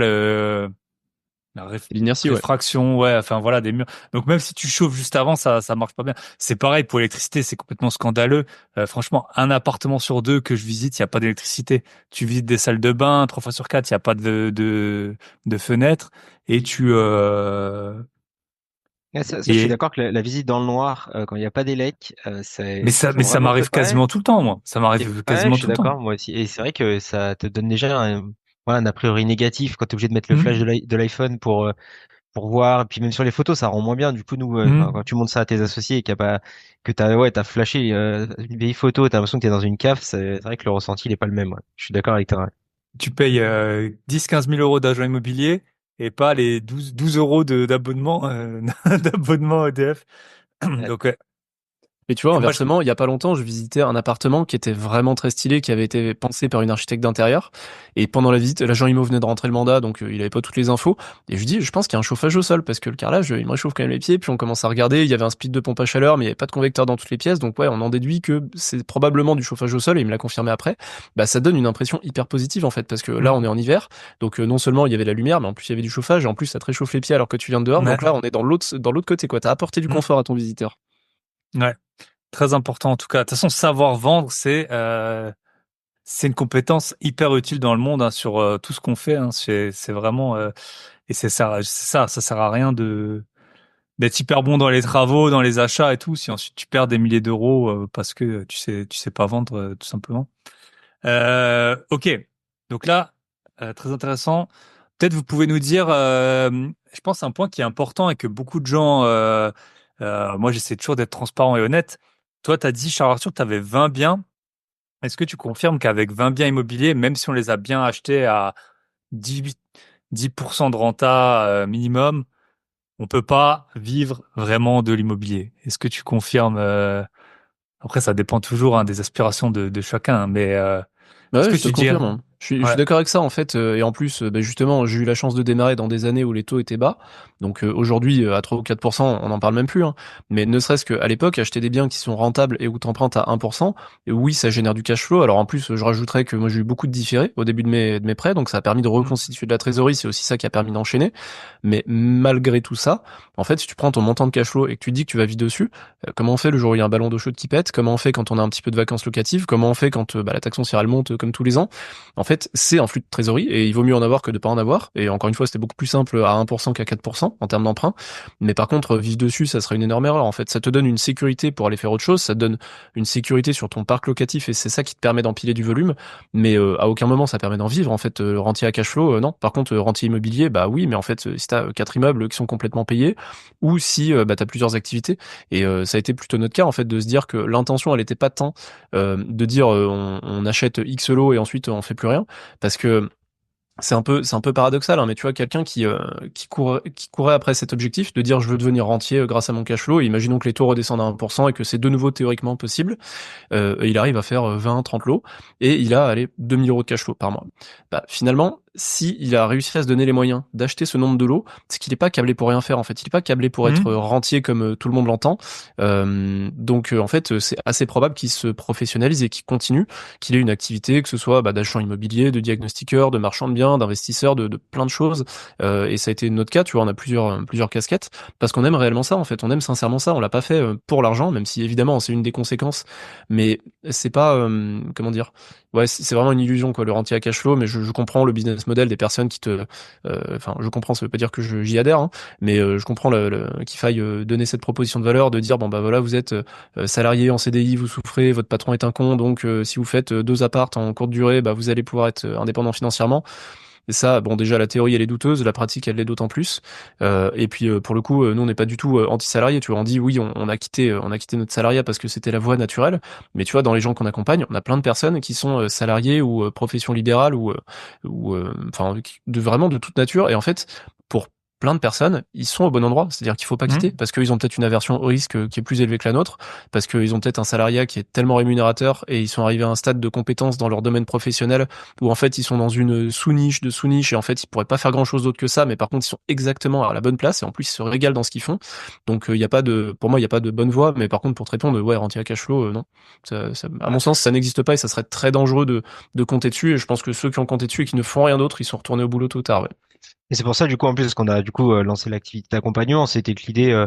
L'inertie, ouais. réfraction, ouais, enfin voilà, des murs. Donc même si tu chauffes juste avant, ça marche pas bien. C'est pareil pour l'électricité, c'est complètement scandaleux. Franchement, un appartement sur deux que je visite, il y a pas d'électricité. Tu visites des salles de bain, 3 fois sur 4, il y a pas de fenêtre, et Ouais, ça, je suis et d'accord que la visite dans le noir, quand il n'y a pas d'élec, mais ça ça, sent mais ça vraiment m'arrive ouais, quasiment tout le temps, moi. Ça m'arrive ouais, je quasiment suis tout le temps. d'accord, moi aussi. Et c'est vrai que ça te donne déjà voilà, un a priori négatif quand tu es obligé de mettre le flash Mhm. de l'iPhone pour voir. Et puis même sur les photos, ça rend moins bien. Du coup, nous, quand Mhm. tu montres ça à tes associés et qu'il y a pas, que t'as flashé une vieille photo, t'as l'impression que t'es dans une cave, c'est vrai que le ressenti, il est pas le même. Ouais. Je suis d'accord avec toi. Ouais. Tu payes 10-15 000 euros d'agent immobilier et pas les 12 euros d'abonnement d'abonnement EDF. Ouais. Donc ouais. Et tu vois, Et moi, je... inversement, il y a pas longtemps, je visitais un appartement qui était vraiment très stylé, qui avait été pensé par une architecte d'intérieur. Et pendant la visite, l'agent immo venait de rentrer le mandat, donc il avait pas toutes les infos. Et je lui dis, je pense qu'il y a un chauffage au sol, parce que le carrelage, il me réchauffe quand même les pieds. Puis on commence à regarder, il y avait un split de pompe à chaleur, mais il y avait pas de convecteur dans toutes les pièces. Donc ouais, on en déduit que c'est probablement du chauffage au sol, et il me l'a confirmé après. Bah, ça donne une impression hyper positive, en fait, parce que là, Mm. on est en hiver. Donc non seulement il y avait la lumière, mais en plus il y avait du chauffage, et en plus ça te réchauffe les pieds alors que tu viens de dehors. Ouais. Donc là, on est dans l'autre côté, quoi. T'as apporté du Mm. confort à ton visiteur. Ouais. Très important en tout cas. De toute façon, savoir vendre, c'est une compétence hyper utile dans le monde, hein, sur tout ce qu'on fait, hein. C'est vraiment et ça sert à rien de d'être hyper bon dans les travaux, dans les achats et tout, si ensuite tu perds des milliers d'euros parce que tu sais pas vendre tout simplement. Ok. Donc là, très intéressant. Peut-être vous pouvez nous dire, je pense un point qui est important et que beaucoup de gens, moi j'essaie toujours d'être transparent et honnête. Toi, tu as dit, Charles Arthur, tu avais 20 biens. Est-ce que tu confirmes qu'avec 20 biens immobiliers, même si on les a bien achetés à 18, 10% de renta minimum, on peut pas vivre vraiment de l'immobilier? Est-ce que tu confirmes après, ça dépend toujours, hein, des aspirations de chacun, hein, mais Bah est-ce ouais, que je te tu le dirais? confirme, hein. Je suis Ouais. d'accord avec ça en fait, et en plus, bah, justement, j'ai eu la chance de démarrer dans des années où les taux étaient bas. Donc aujourd'hui, à 3 ou 4 on n'en parle même plus, hein. Mais ne serait-ce qu'à l'époque, acheter des biens qui sont rentables et où tu empruntes à 1%, et oui, ça génère du cash flow. Alors en plus, je rajouterais que moi j'ai eu beaucoup de différés au début de mes prêts, donc ça a permis de Mm. reconstituer de la trésorerie, c'est aussi ça qui a permis d'enchaîner. Mais malgré tout ça, en fait, si tu prends ton montant de cash flow et que tu dis que tu vas vivre dessus, comment on fait le jour où il y a un ballon d'eau chaude qui pète? Comment on fait quand on a un petit peu de vacances locatives? Comment on fait quand bah, la taxe foncière elle monte comme tous les ans? En fait, c'est un flux de trésorerie et il vaut mieux en avoir que de pas en avoir. Et encore une fois, c'était beaucoup plus simple à 1% qu'à 4% en termes d'emprunt. Mais par contre, vivre dessus, ça serait une énorme erreur. En fait, ça te donne une sécurité pour aller faire autre chose. Ça te donne une sécurité sur ton parc locatif et c'est ça qui te permet d'empiler du volume. Mais à aucun moment, ça permet d'en vivre. En fait, rentier à cash flow, non. Par contre, rentier immobilier, bah oui, mais en fait, si t'as 4 immeubles qui sont complètement payés ou si bah, t'as plusieurs activités. Et ça a été plutôt notre cas, en fait, de se dire que l'intention, elle était pas tant de dire on achète X lots et ensuite on fait plus rien parce que c'est un peu paradoxal, hein, mais tu vois quelqu'un qui courait après cet objectif de dire je veux devenir rentier grâce à mon cash flow et imaginons que les taux redescendent à 1% et que c'est de nouveau théoriquement possible, et il arrive à faire 20-30 lots et il a allez 2 000 euros de cash flow par mois. Bah finalement, si il a réussi à se donner les moyens d'acheter ce nombre de lots, c'est qu'il n'est pas câblé pour rien faire en fait. Il n'est pas câblé pour être Mm. rentier comme tout le monde l'entend. Donc en fait, c'est assez probable qu'il se professionnalise et qu'il continue, qu'il ait une activité, que ce soit bah, d'agent immobilier, de diagnostiqueur, de marchand de biens, d'investisseur, de plein de choses. Et ça a été notre cas. Tu vois, on a plusieurs casquettes parce qu'on aime réellement ça. En fait, on aime sincèrement ça. On l'a pas fait pour l'argent, même si évidemment c'est une des conséquences. Mais c'est pas comment dire. Ouais, c'est vraiment une illusion quoi, le rentier à cash flow. Mais je comprends le business model des personnes qui te. Enfin, je comprends. Ça veut pas dire que j'y adhère, hein, mais je comprends qu'il faille donner cette proposition de valeur, de dire bon bah voilà, vous êtes salarié en CDI, vous souffrez, votre patron est un con, donc si vous faites 2 apparts en courte durée, bah vous allez pouvoir être indépendant financièrement. Et ça, bon, déjà, la théorie, elle est douteuse, la pratique, elle l'est d'autant plus. Et puis, pour le coup, nous, on n'est pas du tout anti-salarié. Tu vois, on dit, oui, on a quitté notre salariat parce que c'était la voie naturelle. Mais tu vois, dans les gens qu'on accompagne, on a plein de personnes qui sont salariés ou profession libérale enfin, vraiment de toute nature. Et en fait, pour plein de personnes, ils sont au bon endroit. C'est-à-dire qu'il faut pas quitter Mm. parce qu'ils ont peut-être une aversion au risque qui est plus élevée que la nôtre, parce qu'ils ont peut-être un salariat qui est tellement rémunérateur et ils sont arrivés à un stade de compétence dans leur domaine professionnel où en fait ils sont dans une sous-niche de sous-niche et en fait ils pourraient pas faire grand-chose d'autre que ça, mais par contre ils sont exactement à la bonne place et en plus ils se régalent dans ce qu'ils font. Donc il y a pas de, pour moi il y a pas de bonne voie, mais par contre pour te répondre, ouais, rentier à cash flow, non, à mon sens ça n'existe pas et ça serait très dangereux de compter dessus. Et je pense que ceux qui ont compté dessus et qui ne font rien d'autre, ils sont retournés au boulot tôt ou tard. Ouais. Et c'est pour ça, du coup, en plus, qu'on a du coup lancé l'activité d'accompagnement, c'était que l'idée,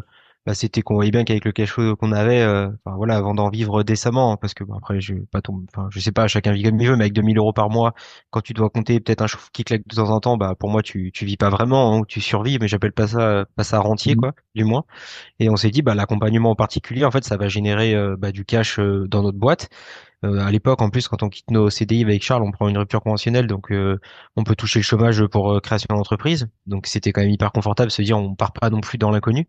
c'était qu'on voyait bien qu'avec le cash flow qu'on avait, enfin voilà, avant d'en vivre décemment, hein, parce que bon, après, je vais pas enfin, je sais pas, chacun vit comme il veut, mais avec 2 000 € par mois, quand tu dois compter peut-être un chauffe qui claque de temps en temps, bah pour moi, tu vis pas vraiment, hein, ou tu survis, mais j'appelle pas ça rentier, Mhm. quoi, du moins. Et on s'est dit, bah l'accompagnement en particulier, en fait, ça va générer du cash dans notre boîte. À l'époque, en plus, quand on quitte nos CDI avec Charles, on prend une rupture conventionnelle, donc on peut toucher le chômage pour création d'entreprise. Donc c'était quand même hyper confortable de se dire on part pas non plus dans l'inconnu.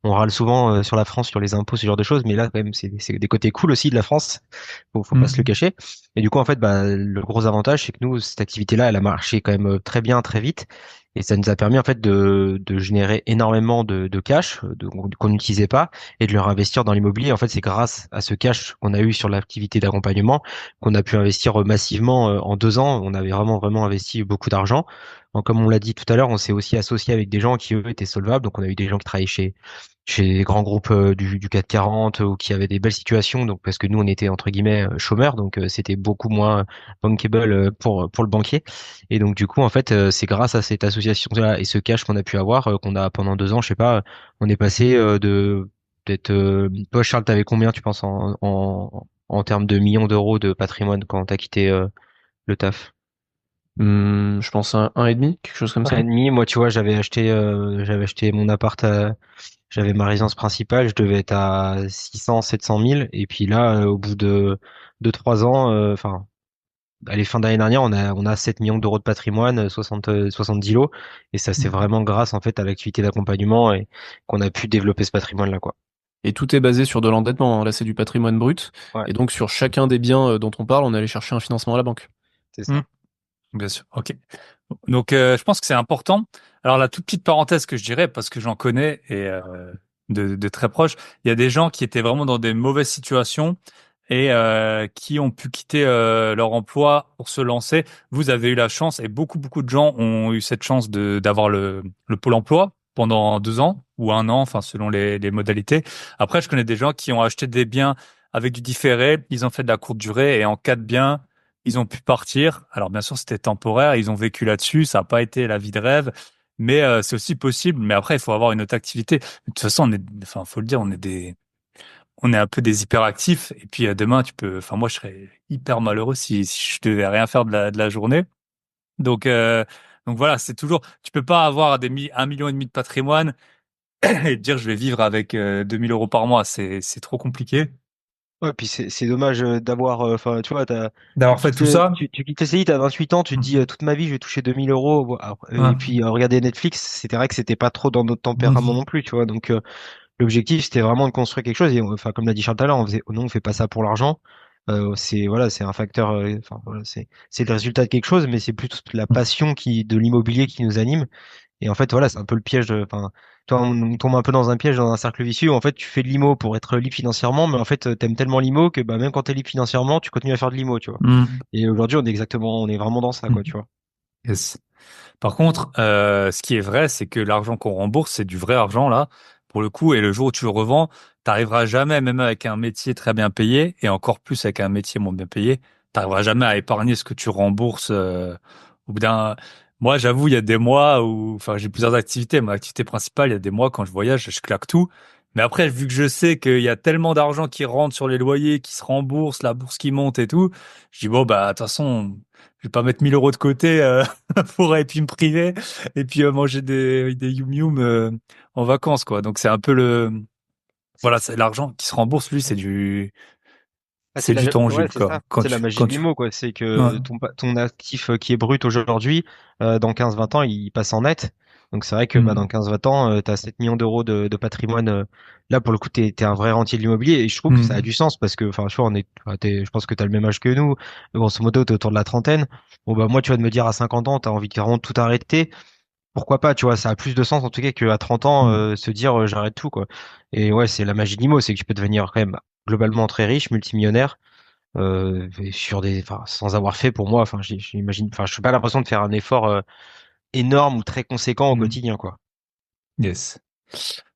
On râle souvent sur la France, sur les impôts, ce genre de choses, mais là quand même c'est des côtés cool aussi de la France. Faut pas se le Mhm. cacher. Et du coup en fait bah le gros avantage c'est que nous cette activité-là elle a marché quand même très bien très vite. Et ça nous a permis en fait de générer énormément de cash qu'on n'utilisait pas et de le réinvestir dans l'immobilier. En fait, c'est grâce à ce cash qu'on a eu sur l'activité d'accompagnement qu'on a pu investir massivement en 2 ans. On avait vraiment investi beaucoup d'argent. Comme on l'a dit tout à l'heure, on s'est aussi associé avec des gens qui eux étaient solvables. Donc on a eu des gens qui travaillaient chez des grands groupes du CAC 40 ou qui avaient des belles situations. Donc parce que nous on était entre guillemets chômeurs, donc c'était beaucoup moins bankable pour le banquier. Et donc du coup en fait c'est grâce à cette association-là et ce cash qu'on a pu avoir qu'on a pendant 2 ans, je sais pas, on est passé de peut-être toi Charles, t'avais combien tu penses en termes de millions d'euros de patrimoine quand t'as quitté le taf? Je pense un et demi, quelque chose comme Un et ça. demi. Moi, tu vois, j'avais acheté mon appart, j'avais ma résidence principale, je devais être à 600, 700 000. Et puis là, au bout de 3 ans, enfin, à les fins d'année dernière, on a 7 millions d'euros de patrimoine, 70 lots. Et ça, c'est vraiment grâce, en fait, à l'activité d'accompagnement et qu'on a pu développer ce patrimoine-là, quoi. Et tout est basé sur de l'endettement, hein. Là, c'est du patrimoine brut. Ouais, Et donc, sur chacun des biens dont on parle, on allait chercher un financement à la banque. c'est ça. Mhm. Bien sûr. Ok. Donc, je pense que c'est important. Alors, la toute petite parenthèse que je dirais, parce que j'en connais et de très proche, il y a des gens qui étaient vraiment dans des mauvaises situations et qui ont pu quitter leur emploi pour se lancer. Vous avez eu la chance, et beaucoup de gens ont eu cette chance de d'avoir le Pôle emploi pendant 2 ans ou un an, enfin selon les modalités. Après, je connais des gens qui ont acheté des biens avec du différé, ils ont fait de la courte durée et en cas de bien, ils ont pu partir. Alors bien sûr, c'était temporaire, ils ont vécu là-dessus, ça n'a pas été la vie de rêve, mais c'est aussi possible. Mais après, il faut avoir une autre activité. De toute façon, enfin, faut le dire, on est un peu des hyperactifs. Et puis demain, enfin moi, je serais hyper malheureux si je devais rien faire de la journée. Donc, euh, donc voilà, c'est toujours, tu peux pas avoir 1,5 million de patrimoine et te dire je vais vivre avec 2 000 € par mois. C'est trop compliqué. Ouais, puis c'est dommage d'avoir, enfin, tu vois, D'avoir fait tout ça. tu quittes le CDI, t'as 28 ans, tu te dis Mhm. toute ma vie, je vais toucher 2 000 €. Ouais. Et puis regarder Netflix, c'était vrai que c'était pas trop dans notre tempérament Mhm. non plus, tu vois. Donc l'objectif, c'était vraiment de construire quelque chose. Et enfin, comme l'a dit Charles tout à l'heure, non, on fait pas ça pour l'argent. C'est voilà, c'est un facteur. Enfin voilà, c'est le résultat de quelque chose, mais c'est plutôt la passion de l'immobilier qui nous anime. Et en fait, voilà, c'est un peu le piège. Enfin, toi, on tombe un peu dans un piège, dans un cercle vicieux où en fait, tu fais de l'IMO pour être libre financièrement, mais en fait, t'aimes tellement l'IMO que bah, même quand t'es libre financièrement, tu continues à faire de l'IMO, tu vois. Mhm. Et aujourd'hui, on est vraiment dans ça, quoi, tu Mhm. vois. Yes. Par contre, ce qui est vrai, c'est que l'argent qu'on rembourse, c'est du vrai argent là, pour le coup. Et le jour où tu le revends, t'arriveras jamais, même avec un métier très bien payé, et encore plus avec un métier moins bien payé, t'arriveras jamais à épargner ce que tu rembourses. Au bout d'un, moi, j'avoue, il y a des mois où, enfin, j'ai plusieurs activités. Ma activité principale, il y a des mois quand je voyage, je claque tout. Mais après, vu que je sais qu'il y a tellement d'argent qui rentre sur les loyers, qui se rembourse, la bourse qui monte et tout, je dis bon bah de toute façon, je vais pas mettre 1 000 € de côté. Pour et puis me priver et puis manger des yum yum en vacances quoi. Donc c'est un peu voilà, c'est l'argent qui se rembourse lui, Ah, c'est du ouais, tangible c'est ça. quoi. Quand C'est la tu magie quand de tu l'IMO, quoi. C'est ouais. que ton actif qui est brut aujourd'hui, dans 15-20 ans, il passe en net. Donc c'est vrai que bah, dans Mm. 15-20 ans, tu as 7 millions d'euros de patrimoine. Là, pour le coup, t'es un vrai rentier de l'immobilier. Et je trouve que ça a Mm. du sens parce que, enfin, tu vois, je pense que tu as le même âge que nous. Grosso modo, t'es autour de la trentaine. Bon, bah, moi, tu vas me dire à 50 ans, tu as envie de vraiment tout arrêter. Pourquoi pas, tu vois, ça a plus de sens en tout cas qu'à 30 ans, Mm. se dire j'arrête tout, quoi. Et ouais, c'est la magie de l'IMO, c'est que tu peux devenir quand même globalement très riche, multimillionnaire et enfin, sans avoir fait pour moi, enfin, j'imagine, enfin, je suis pas l'impression de faire un effort énorme ou très conséquent au Mm. quotidien, quoi. Yes.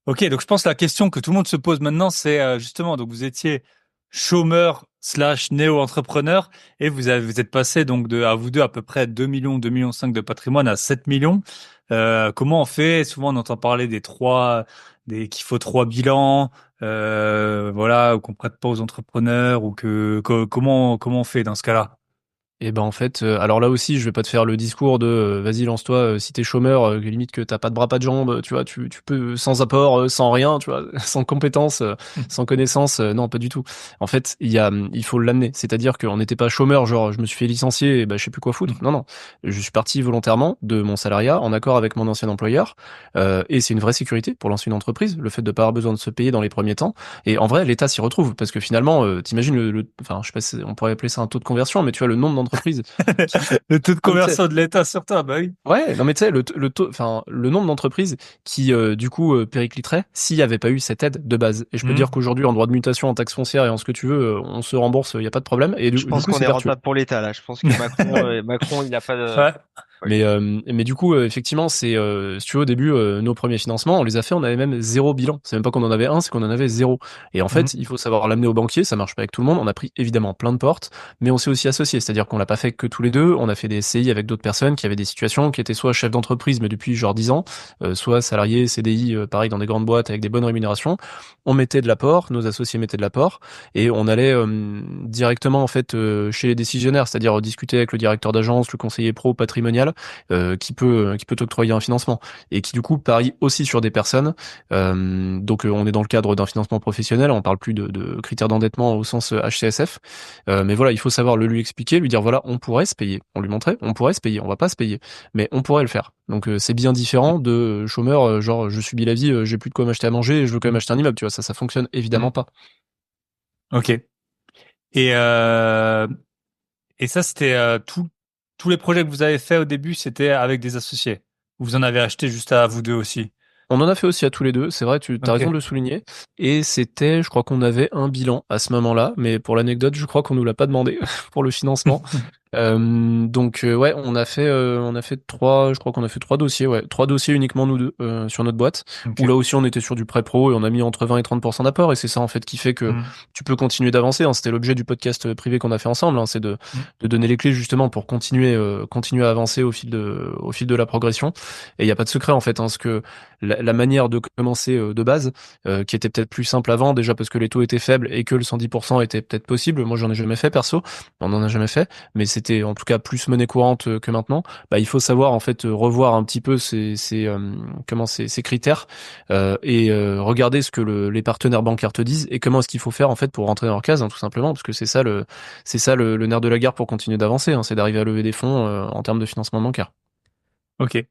Ok, donc je pense que la question que tout le monde se pose maintenant, c'est justement, donc vous étiez chômeur slash néo-entrepreneur et vous êtes passé donc à vous deux à peu près 2 millions, 2 millions 5 de patrimoine à 7 millions. Comment on fait? Souvent on entend parler qu'il faut trois bilans, voilà, ou qu'on prête pas aux entrepreneurs ou comment on fait dans ce cas-là? Et ben en fait, alors là aussi, je vais pas te faire le discours de vas-y lance-toi si t'es chômeur, limite que t'as pas de bras, pas de jambes, tu vois, tu peux sans apport, sans rien, tu vois, sans compétences, sans connaissances, non pas du tout. En fait, il faut l'amener, c'est-à-dire qu'on n'était pas chômeur, genre je me suis fait licencier, et bah je sais plus quoi foutre. Non non, je suis parti volontairement de mon salariat en accord avec mon ancien employeur, et c'est une vraie sécurité pour lancer une entreprise, le fait de pas avoir besoin de se payer dans les premiers temps. Et en vrai, l'État s'y retrouve parce que finalement, t'imagines enfin je sais pas, on pourrait appeler ça un taux de conversion, mais tu vois le nombre d'entreprises qui, Le taux de non, mais tu sais, conversion de l'État sur toi, bah oui. ouais, non mais tu sais le taux, enfin le nombre d'entreprises qui du coup péricliteraient s'il y avait pas eu cette aide de base. Et je peux Mhm. dire qu'aujourd'hui en droit de mutation, en taxe foncière et en ce que tu veux, on se rembourse, il y a pas de problème. Et Je du pense coup qu'on c'est est vertueux. rentable pour l'État là. Je pense que Macron, il a pas de. Ouais. Ouais. Mais du coup, effectivement, si tu veux, au début, nos premiers financements, on les a fait, on avait même zéro bilan. C'est même pas qu'on en avait un, c'est qu'on en avait zéro. Et en Mhm. fait, il faut savoir l'amener au banquier, ça marche pas avec tout le monde. On a pris évidemment plein de portes, mais on s'est aussi associé, c'est-à-dire qu'on l'a pas fait que tous les deux. On a fait des SCI avec d'autres personnes qui avaient des situations, qui étaient soit chefs d'entreprise, mais depuis genre 10 ans, soit salariés, CDI, pareil, dans des grandes boîtes avec des bonnes rémunérations. On mettait de l'apport, nos associés mettaient de l'apport, et on allait directement en fait chez les décisionnaires, c'est-à-dire discuter avec le directeur d'agence, le conseiller pro patrimonial qui peut t'octroyer un financement et qui du coup parie aussi sur des personnes. Donc on est dans le cadre d'un financement professionnel, on parle plus de critères d'endettement au sens HCSF. Mais voilà, il faut savoir le lui expliquer, lui dire voilà, on pourrait se payer. On lui montrait, on pourrait se payer, on va pas se payer, mais on pourrait le faire. Donc c'est bien différent de chômeur, genre je subis la vie, j'ai plus de quoi m'acheter à manger, et je veux quand même acheter un immeuble, tu vois, ça fonctionne évidemment Mhm. pas. Ok. Et euh, et ça c'était tous les projets que vous avez fait au début, c'était avec des associés. Vous en avez acheté juste à vous deux aussi. On en a fait aussi à tous les deux, c'est vrai, tu as raison de Ok. le souligner. Et c'était, je crois qu'on avait un bilan à ce moment-là, mais pour l'anecdote, je crois qu'on nous l'a pas demandé pour le financement. Ouais, on a fait trois, je crois qu'on a fait trois dossiers, ouais, trois dossiers uniquement nous deux sur notre boîte. Où Ok. là aussi on était sur du prêt pro et on a mis entre 20 et 30% d'apport et c'est ça en fait qui fait que Mhm. tu peux continuer d'avancer, hein. C'était l'objet du podcast privé qu'on a fait ensemble, hein. C'est de donner les clés justement pour continuer à avancer au fil de la progression. Et il y a pas de secret en fait, hein, parce que la manière de commencer de base, qui était peut-être plus simple avant déjà parce que les taux étaient faibles et que le 110% était peut-être possible. Moi j'en ai jamais fait perso, on en a jamais fait, mais c'était en tout cas plus monnaie courante que maintenant. Bah, il faut savoir en fait revoir un petit peu ces critères et regarder ce que les partenaires bancaires te disent et comment est-ce qu'il faut faire en fait pour rentrer dans leur case, hein, tout simplement, parce que c'est ça le nerf de la guerre pour continuer d'avancer, hein, c'est d'arriver à lever des fonds en termes de financement bancaire. Ok.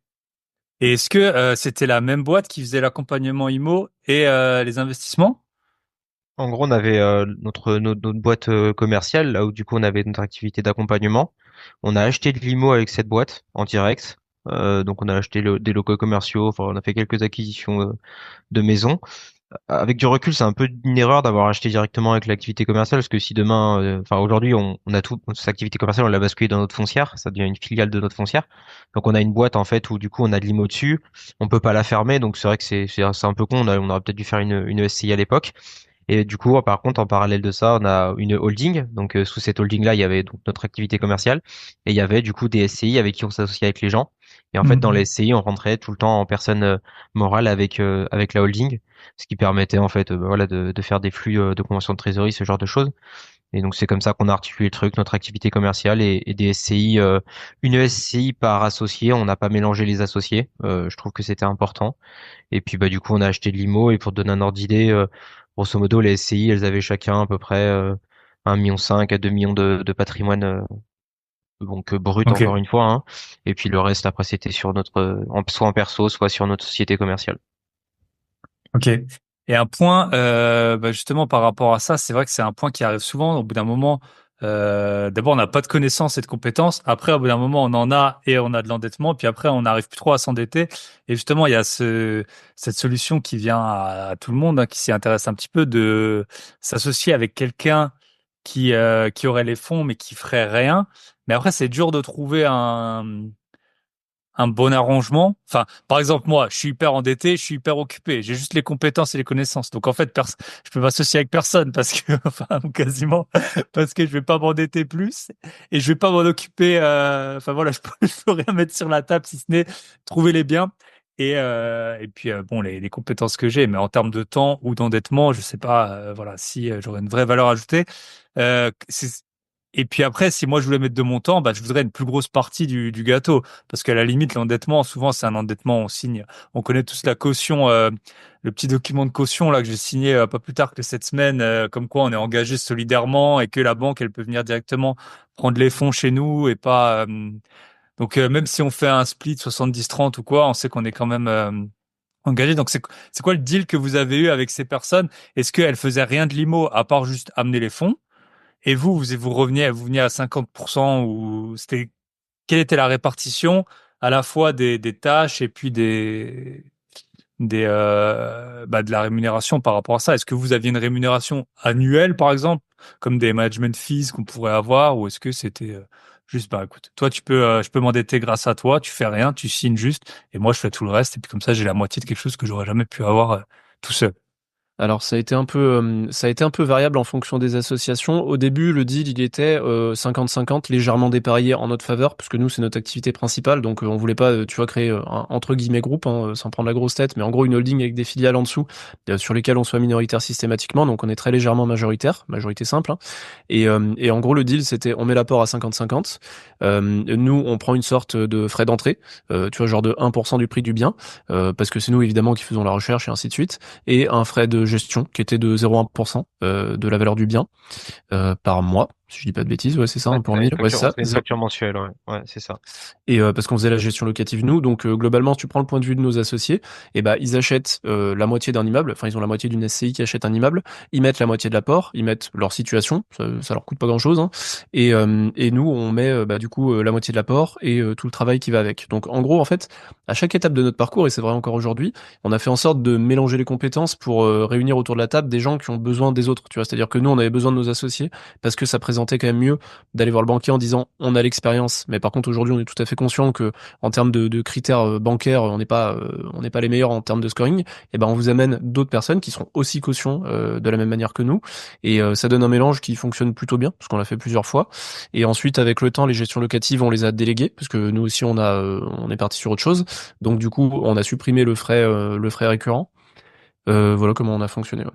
Et est-ce que c'était la même boîte qui faisait l'accompagnement IMO et les investissements? En gros, on avait notre boîte commerciale, là où du coup on avait notre activité d'accompagnement. On a acheté de l'IMO avec cette boîte en direct. Donc on a acheté des locaux commerciaux, enfin on a fait quelques acquisitions de maisons. Avec du recul, c'est un peu une erreur d'avoir acheté directement avec l'activité commerciale, parce que si demain, enfin aujourd'hui, on a tout, cette activité commerciale, on l'a basculé dans notre foncière, ça devient une filiale de notre foncière. Donc on a une boîte en fait où du coup on a de l'IMO dessus, on peut pas la fermer, donc c'est vrai que c'est un peu con. On aurait peut-être dû faire une SCI à l'époque. Et du coup, par contre, en parallèle de ça, on a une holding. Donc, sous cette holding-là, il y avait donc notre activité commerciale et il y avait du coup des SCI avec qui on s'associait avec les gens. Et en fait, dans les Mhm. SCI, on rentrait tout le temps en personne morale avec la holding, ce qui permettait en fait, voilà, de faire des flux de convention de trésorerie, ce genre de choses. Et donc, c'est comme ça qu'on a articulé le truc, notre activité commerciale et des SCI, une SCI par associé. On n'a pas mélangé les associés. Je trouve que c'était important. Et puis bah du coup on a acheté de l'IMO et pour te donner un ordre d'idée, grosso modo les SCI elles avaient chacun à peu près 1,5 million à 2 millions de patrimoine donc brut Ok. encore une fois hein. Et puis le reste après c'était sur notre soit en perso soit sur notre société commerciale. Ok. Et un point, bah justement par rapport à ça, c'est vrai que c'est un point qui arrive souvent. Au bout d'un moment, d'abord on n'a pas de connaissances et de compétences. Après, au bout d'un moment, on en a et on a de l'endettement. Puis après, on n'arrive plus trop à s'endetter. Et justement, il y a cette solution qui vient à tout le monde, hein, qui s'y intéresse un petit peu, de s'associer avec quelqu'un qui aurait les fonds mais qui ferait rien. Mais après, c'est dur de trouver un bon arrangement. Enfin, par exemple, moi, je suis hyper endetté, je suis hyper occupé. J'ai juste les compétences et les connaissances. Donc, en fait, je peux m'associer avec personne parce que, enfin, ou quasiment, parce que je vais pas m'endetter plus et je vais pas m'en occuper. Enfin, voilà, je peux rien mettre sur la table si ce n'est trouver les biens. Et puis, bon, les compétences que j'ai, mais en termes de temps ou d'endettement, je sais pas, voilà, si j'aurais une vraie valeur ajoutée. C'est et puis après, si moi je voulais mettre de mon temps, bah, je voudrais une plus grosse partie du gâteau. Parce qu'à la limite, l'endettement, souvent, c'est un endettement, on signe, on connaît tous la caution, le petit document de caution là que j'ai signé pas plus tard que cette semaine, comme quoi on est engagé solidairement et que la banque, elle peut venir directement prendre les fonds chez nous et pas. Donc même si on fait un split 70-30 ou quoi, on sait qu'on est quand même engagé. Donc c'est quoi le deal que vous avez eu avec ces personnes? Est-ce qu'elles faisaient rien de limo à part juste amener les fonds? Et vous veniez à 50% ou quelle était la répartition à la fois des tâches et puis de la rémunération par rapport à ça? Est-ce que vous aviez une rémunération annuelle, par exemple, comme des management fees qu'on pourrait avoir, ou est-ce que c'était juste, bah, écoute, toi, je peux m'endetter grâce à toi, tu fais rien, tu signes juste, et moi, je fais tout le reste, et puis comme ça, j'ai la moitié de quelque chose que j'aurais jamais pu avoir tout seul. Alors ça a été un peu variable en fonction des associations. Au début, le deal il était 50-50, légèrement dépareillé en notre faveur, parce que nous c'est notre activité principale, donc on voulait pas, tu vois, créer un entre guillemets groupe, hein, sans prendre la grosse tête, mais en gros une holding avec des filiales en dessous, sur lesquelles on soit minoritaire systématiquement, donc on est très légèrement majoritaire, majorité simple, hein. Et en gros le deal c'était on met l'apport à 50-50, nous on prend une sorte de frais d'entrée, tu vois, genre de 1% du prix du bien, parce que c'est nous évidemment qui faisons la recherche et ainsi de suite, et un frais de gestion qui était de 0,1% de la valeur du bien par mois, si je dis pas de bêtises, ouais c'est ça, Ouais, un pour 1000, ouais c'est ça. c'est une facture mensuelle, ouais. Ouais, c'est ça. Et parce qu'on faisait la gestion locative nous, donc globalement, si tu prends le point de vue de nos associés, et ben ils achètent la moitié d'un immeuble, enfin ils ont la moitié d'une SCI qui achète un immeuble, ils mettent la moitié de l'apport, ils mettent leur situation, ça leur coûte pas grand-chose, hein, et nous on met bah, du coup la moitié de l'apport et tout le travail qui va avec. Donc en gros en fait, à chaque étape de notre parcours, et c'est vrai encore aujourd'hui, on a fait en sorte de mélanger les compétences pour réunir autour de la table des gens qui ont besoin des autres, tu vois, c'est-à-dire que nous on avait besoin de nos associés parce que ça présentait quand même mieux d'aller voir le banquier en disant on a l'expérience, mais par contre aujourd'hui on est tout à fait conscient que en termes de critères bancaires on n'est pas les meilleurs en termes de scoring. Et ben on vous amène d'autres personnes qui seront aussi caution de la même manière que nous, et ça donne un mélange qui fonctionne plutôt bien parce qu'on l'a fait plusieurs fois. Et ensuite avec le temps les gestions locatives on les a déléguées parce que nous aussi on est parti sur autre chose, donc du coup on a supprimé le frais récurrent. Voilà comment on a fonctionné, ouais.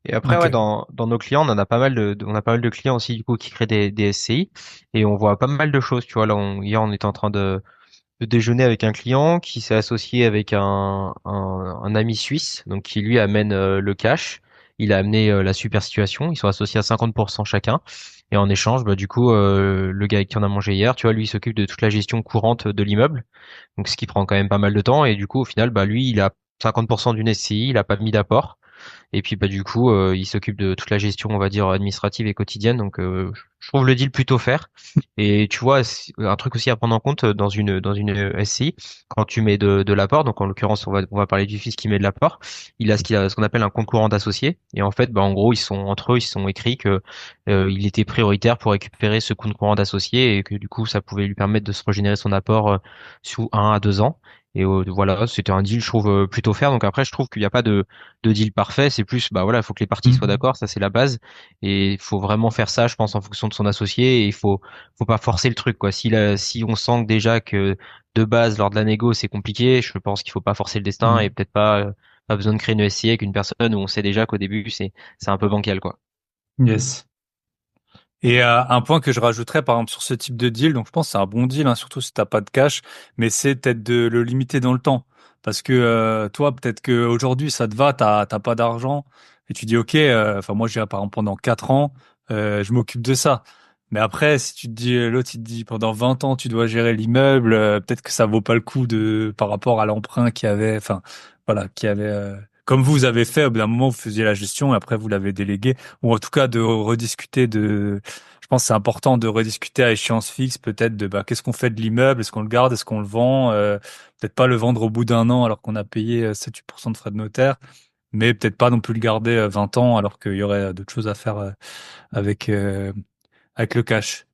Et après, ouais, Ok. dans nos clients, on en a pas mal on a pas mal de clients aussi, du coup, qui créent des SCI. Et on voit pas mal de choses, tu vois. Là, hier, on était en train de déjeuner avec un client qui s'est associé avec un ami suisse, donc qui lui amène le cash. Il a amené la super situation. Ils sont associés à 50% chacun. Et en échange, bah, du coup, le gars avec qui on a mangé hier, tu vois, lui, il s'occupe de toute la gestion courante de l'immeuble. Donc, ce qui prend quand même pas mal de temps. Et du coup, au final, bah, lui, il a 50% d'une SCI, il a pas mis d'apport. Et puis bah du coup, il s'occupe de toute la gestion, on va dire administrative et quotidienne. Donc je trouve le deal plutôt fair. Et tu vois, un truc aussi à prendre en compte dans une SCI, quand tu mets de l'apport, donc en l'occurrence on va parler du fils qui met de l'apport, il a ce qu'on appelle un compte courant d'associé. Et en fait, bah en gros ils sont entre eux, ils se sont écrits que il était prioritaire pour récupérer ce compte courant d'associé et que du coup ça pouvait lui permettre de se régénérer son apport sous 1 à 2 ans. Et voilà, c'était un deal, je trouve, plutôt fair. Donc après, je trouve qu'il n'y a pas de deal parfait. C'est plus, bah voilà, il faut que les parties soient Mhm. d'accord, ça c'est la base. Et il faut vraiment faire ça, je pense, en fonction de son associé. Et faut pas forcer le truc, quoi. Si on sent que déjà que de base, lors de la négo, c'est compliqué, je pense qu'il faut pas forcer le destin et Mhm. peut-être pas besoin de créer une SCI avec une personne où on sait déjà qu'au début, c'est un peu bancal, quoi. Yes. Et un point que je rajouterais, par exemple, sur ce type de deal, donc je pense que c'est un bon deal, hein, surtout si t'as pas de cash, mais c'est peut-être de le limiter dans le temps. Parce que toi, peut-être que aujourd'hui ça te va, t'as pas d'argent, et tu dis ok, enfin moi j'ai par exemple pendant 4 ans, je m'occupe de ça. Mais après, si tu te dis, l'autre il te dit pendant 20 ans tu dois gérer l'immeuble, peut-être que ça vaut pas le coup de par rapport à l'emprunt qu'il y avait, enfin voilà, qu'il y avait. Comme vous avez fait, au bout d'un moment, vous faisiez la gestion et après vous l'avez délégué, ou en tout cas de rediscuter de, je pense que c'est important de rediscuter à échéance fixe, peut-être de bah, qu'est-ce qu'on fait de l'immeuble, est-ce qu'on le garde, est-ce qu'on le vend, peut-être pas le vendre au bout d'1 an alors qu'on a payé 7-8% de frais de notaire, mais peut-être pas non plus le garder 20 ans alors qu'il y aurait d'autres choses à faire avec avec le cash.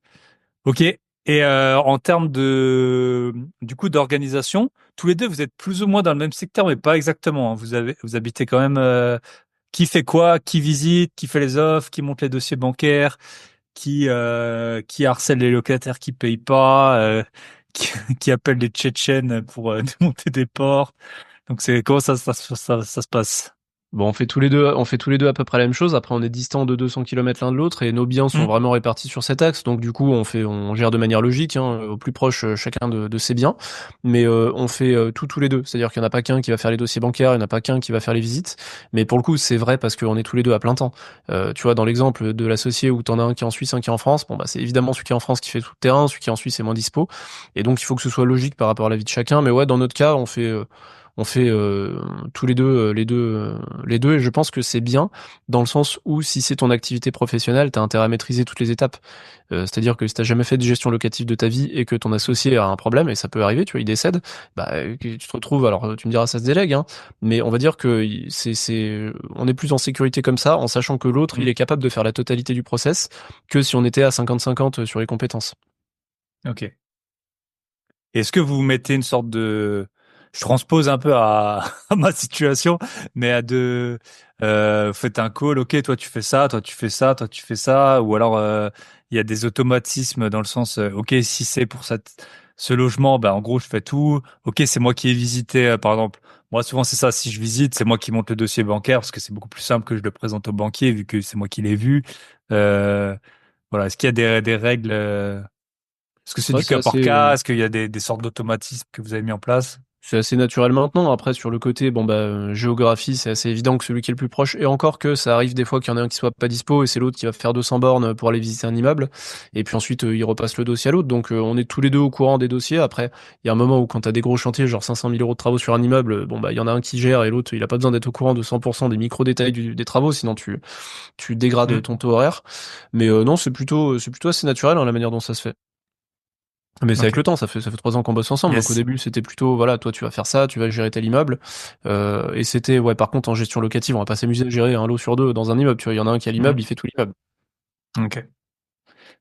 Ok. Et en termes du coup, d'organisation, tous les deux, vous êtes plus ou moins dans le même secteur, mais pas exactement, hein. Vous habitez quand même. Qui fait quoi? Qui visite? Qui fait les offres? Qui monte les dossiers bancaires? Qui harcèle les locataires qui payent pas? Qui appelle les Tchétchènes pour démonter des ports? Donc c'est comment ça se passe? Bon, on fait tous les deux à peu près la même chose. Après, on est distants de 200 km l'un de l'autre et nos biens sont Hmm. vraiment répartis sur cet axe. Donc, du coup, on gère de manière logique, hein, au plus proche chacun de ses biens. Mais on fait tout tous les deux. C'est-à-dire qu'il n'y en a pas qu'un qui va faire les dossiers bancaires, il n'y en a pas qu'un qui va faire les visites. Mais pour le coup, c'est vrai parce qu'on est tous les deux à plein temps. Tu vois, dans l'exemple de l'associé où t'en as un qui est en Suisse, un qui est en France, bon, bah, c'est évidemment celui qui est en France qui fait tout le terrain, celui qui est en Suisse est moins dispo. Et donc, il faut que ce soit logique par rapport à la vie de chacun. Mais ouais, dans notre cas, on fait tous les deux les deux et je pense que c'est bien dans le sens où si c'est ton activité professionnelle, t'as intérêt à maîtriser toutes les étapes. C'est-à-dire que si t'as jamais fait de gestion locative de ta vie et que ton associé a un problème et ça peut arriver, tu vois, il décède, bah que tu te retrouves. Alors tu me diras ça se délègue, hein, mais on va dire que on est plus en sécurité comme ça en sachant que l'autre il Hmm. est capable de faire la totalité du process que si on était à 50-50 sur les compétences. Ok. Est-ce que vous mettez une sorte de... Je transpose un peu à, à ma situation, mais vous faites un call, ok, toi tu fais ça, toi tu fais ça, toi tu fais ça, ou alors il y a des automatismes dans le sens, ok, si c'est pour ce logement, ben en gros je fais tout, ok, c'est moi qui ai visité, par exemple, moi souvent c'est ça, si je visite, c'est moi qui monte le dossier bancaire, parce que c'est beaucoup plus simple que je le présente au banquier, vu que c'est moi qui l'ai vu. Euh, voilà, est-ce qu'il y a des règles est-ce que c'est Ouais, du cas par cas? Est-ce qu'il y a des sortes d'automatismes que vous avez mis en place? c'est assez naturel maintenant. Après, sur le côté, bon bah géographie, c'est assez évident que celui qui est le plus proche. Et encore que ça arrive des fois qu'il y en a un qui soit pas dispo et c'est l'autre qui va faire 200 bornes pour aller visiter un immeuble. Et puis ensuite, il repasse le dossier à l'autre. Donc on est tous les deux au courant des dossiers. Après, il y a un moment où quand t'as des gros chantiers, genre 500 000 euros de travaux sur un immeuble, bon bah il y en a un qui gère et l'autre, il a pas besoin d'être au courant de 100% des micro détails des travaux, sinon tu dégrades Hmm. ton taux horaire. Mais non, c'est plutôt assez naturel, hein, la manière dont ça se fait. Mais c'est avec Ok. le temps, ça fait 3 ans qu'on bosse ensemble. Donc au Yes. début, c'était plutôt, voilà, toi tu vas faire ça, tu vas gérer tel immeuble. Et c'était, ouais, par contre, en gestion locative, on va pas s'amuser à gérer un lot sur deux dans un immeuble. Tu vois, il y en a un qui a Hmm. l'immeuble, il fait tout l'immeuble. Ok.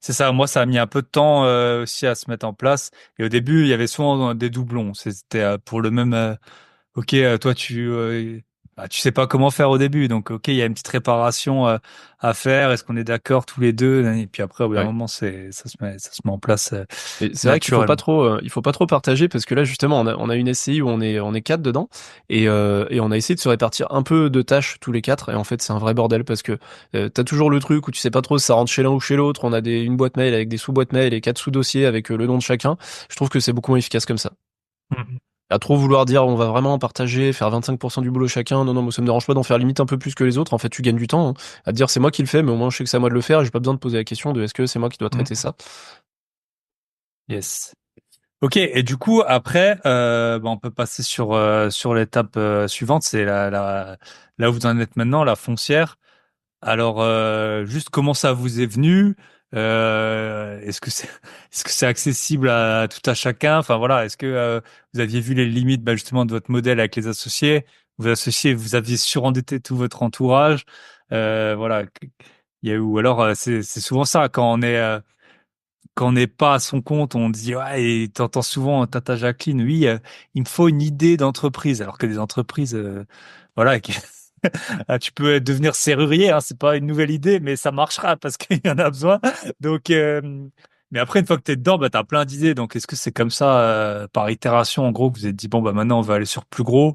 C'est ça. Moi, ça a mis un peu de temps aussi à se mettre en place. Et au début, il y avait souvent des doublons. C'était pour le même. Ok, toi, tu sais pas comment faire au début. Donc, ok, il y a une petite réparation à faire. Est-ce qu'on est d'accord tous les deux? Et puis après, au bout d'un Ouais. moment, ça se met en place Et c'est vrai naturellement. il faut pas trop partager parce que là justement on a une SCI où on est quatre dedans et on a essayé de se répartir un peu de tâches tous les quatre et en fait c'est un vrai bordel parce que t'as toujours le truc où tu sais pas trop si ça rentre chez l'un ou chez l'autre. On a une boîte mail avec des sous-boîtes mail et quatre sous-dossiers avec le nom de chacun. Je trouve que c'est beaucoup moins efficace comme ça. Mhm. À trop vouloir dire on va vraiment partager, faire 25% du boulot chacun, non, non, moi ça me dérange pas d'en faire limite un peu plus que les autres, en fait tu gagnes du temps, hein. À te dire c'est moi qui le fais, mais au moins je sais que c'est à moi de le faire, et j'ai pas besoin de poser la question de est-ce que c'est moi qui dois traiter Mhm. ça. Yes. Ok, et du coup, après, on peut passer sur l'étape suivante, c'est là où vous en êtes maintenant, la foncière. Alors, juste comment ça vous est venu? Est-ce que c'est est-ce que c'est accessible à tout à chacun? Enfin voilà, est-ce que vous aviez vu les limites justement de votre modèle avec les associés? Vos associés, vous aviez surendetté tout votre entourage? Voilà, il y a ou alors c'est souvent ça quand on n'est pas à son compte, on dit ouais, et t'entends souvent Tata Jacqueline, oui, il me faut une idée d'entreprise, alors que des entreprises, voilà, ah, tu peux devenir serrurier, hein, c'est pas une nouvelle idée, mais ça marchera parce qu'il y en a besoin. Donc, mais après, une fois que tu es dedans, t'as plein d'idées. Donc, est-ce que c'est comme ça, par itération, en gros, que vous vous êtes dit, bon, bah, maintenant, on va aller sur plus gros.